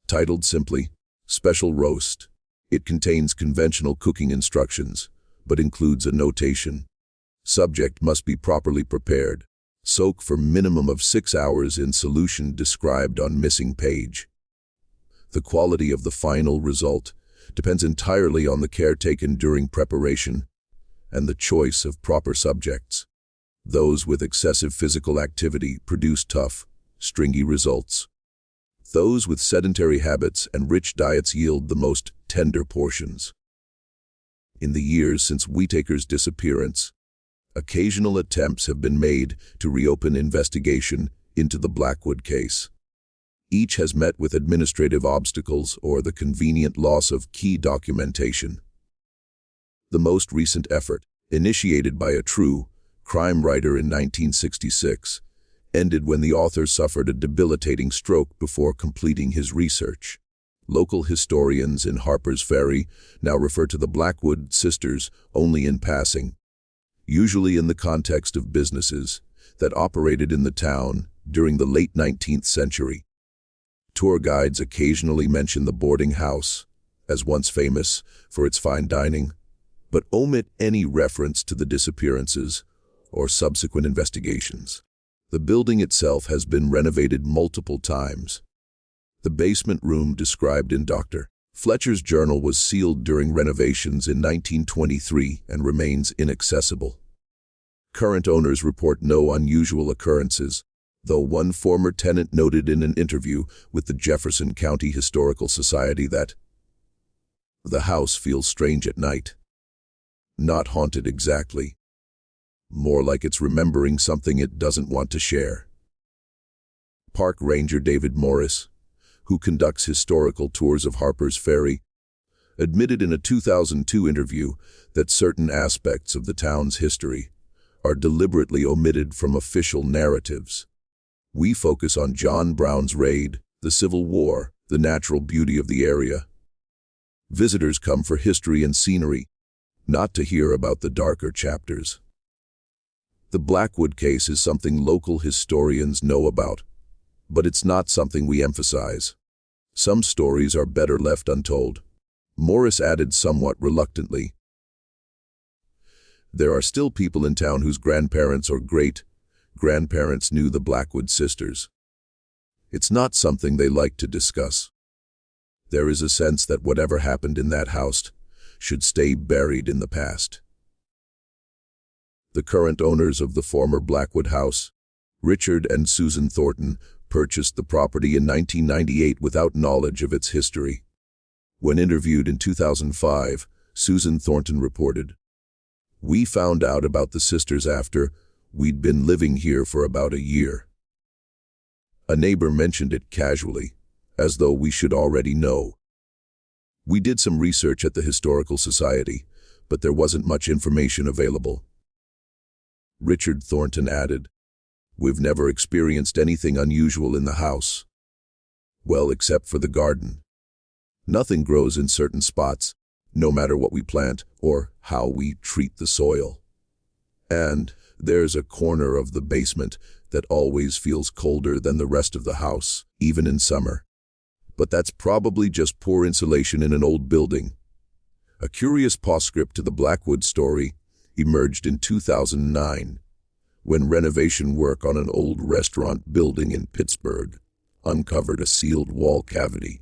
Titled simply, "Special Roast," it contains conventional cooking instructions, but includes a notation. Subject must be properly prepared. Soak for minimum of 6 hours in solution described on missing page. The quality of the final result depends entirely on the care taken during preparation and the choice of proper subjects. Those with excessive physical activity produce tough, stringy results. Those with sedentary habits and rich diets yield the most tender portions. In the years since Whittaker's disappearance, occasional attempts have been made to reopen investigation into the Blackwood case. Each has met with administrative obstacles or the convenient loss of key documentation. The most recent effort, initiated by a true crime writer in 1966, ended when the author suffered a debilitating stroke before completing his research. Local historians in Harpers Ferry now refer to the Blackwood Sisters only in passing, usually in the context of businesses that operated in the town during the late 19th century. Tour guides occasionally mention the boarding house as once famous for its fine dining, but omit any reference to the disappearances or subsequent investigations. The building itself has been renovated multiple times. The basement room described in Dr. Fletcher's journal was sealed during renovations in 1923 and remains inaccessible. Current owners report no unusual occurrences, though one former tenant noted in an interview with the Jefferson County Historical Society that the house feels strange at night. Not haunted exactly. More like it's remembering something it doesn't want to share. Park Ranger David Morris, who conducts historical tours of Harpers Ferry, admitted in a 2002 interview that certain aspects of the town's history are deliberately omitted from official narratives. "We focus on John Brown's raid, the Civil War, the natural beauty of the area. Visitors come for history and scenery, not to hear about the darker chapters." The Blackwood case is something local historians know about, but it's not something we emphasize. Some stories are better left untold. Morris added somewhat reluctantly, "There are still people in town whose grandparents or great-grandparents knew the Blackwood Sisters. It's not something they like to discuss. There is a sense that whatever happened in that house should stay buried in the past." The current owners of the former Blackwood house, Richard and Susan Thornton, purchased the property in 1998 without knowledge of its history. When interviewed in 2005, Susan Thornton reported, "We found out about the sisters after we'd been living here for about a year. A neighbor mentioned it casually, as though we should already know. We did some research at the Historical Society, but there wasn't much information available." Richard Thornton added, "We've never experienced anything unusual in the house. Well, except for the garden. Nothing grows in certain spots, no matter what we plant or how we treat the soil. And There's a corner of the basement that always feels colder than the rest of the house, even in summer. But that's probably just poor insulation in an old building. A curious postscript to the Blackwood story emerged in 2009, when renovation work on an old restaurant building in Pittsburgh uncovered a sealed wall cavity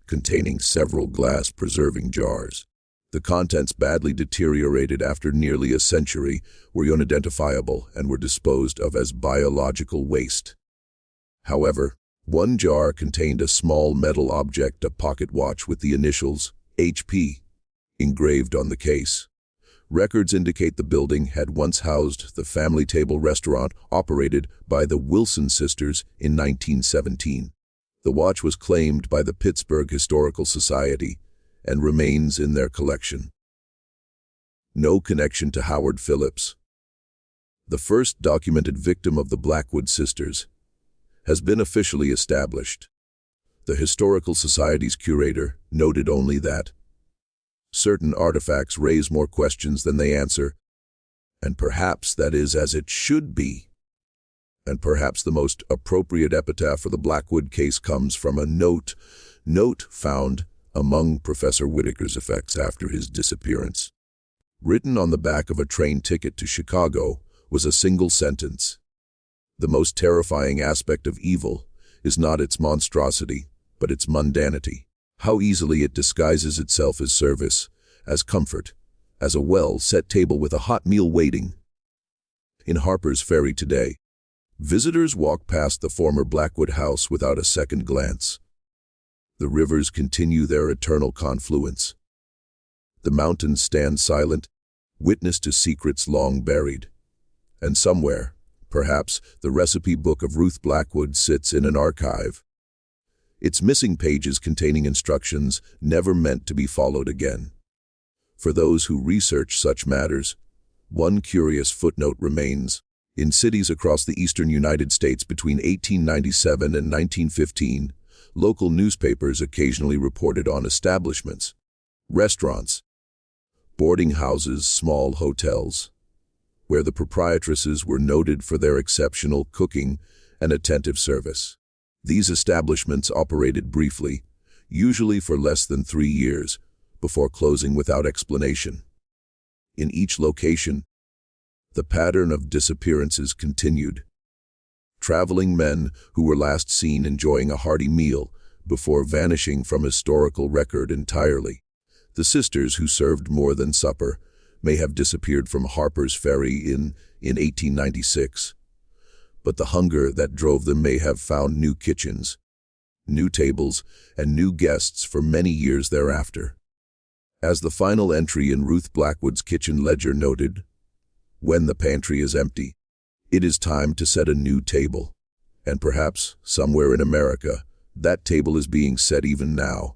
containing several glass-preserving jars. The contents badly deteriorated after nearly a century, were unidentifiable, and were disposed of as biological waste. However, one jar contained a small metal object, a pocket watch with the initials HP engraved on the case. Records indicate the building had once housed the family table restaurant operated by the Wilson sisters in 1917. The watch was claimed by the Pittsburgh Historical Society and remains in their collection. No connection to Howard Phillips. The first documented victim of the Blackwood Sisters has been officially established. The Historical Society's curator noted only that certain artifacts raise more questions than they answer, and perhaps that is as it should be. And perhaps the most appropriate epitaph for the Blackwood case comes from a note found among Professor Whitaker's effects after his disappearance. Written on the back of a train ticket to Chicago was a single sentence: "The most terrifying aspect of evil is not its monstrosity, but its mundanity. How easily it disguises itself as service, as comfort, as a well-set table with a hot meal waiting." In Harpers Ferry today, visitors walk past the former Blackwood house without a second glance. The rivers continue their eternal confluence. The mountains stand silent, witness to secrets long buried. And somewhere, perhaps, the recipe book of Ruth Blackwood sits in an archive, its missing pages containing instructions never meant to be followed again. For those who research such matters, one curious footnote remains. In cities across the eastern United States between 1897 and 1915, local newspapers occasionally reported on establishments, restaurants, boarding houses, small hotels, where the proprietresses were noted for their exceptional cooking and attentive service. These establishments operated briefly, usually for less than 3 years, before closing without explanation. In each location, the pattern of disappearances continued. Traveling men who were last seen enjoying a hearty meal before vanishing from historical record entirely. The sisters who served more than supper may have disappeared from Harpers Ferry in 1896, but the hunger that drove them may have found new kitchens, new tables, and new guests for many years thereafter. As the final entry in Ruth Blackwood's kitchen ledger noted, "When the pantry is empty, it is time to set a new table." And perhaps, somewhere in America, that table is being set even now.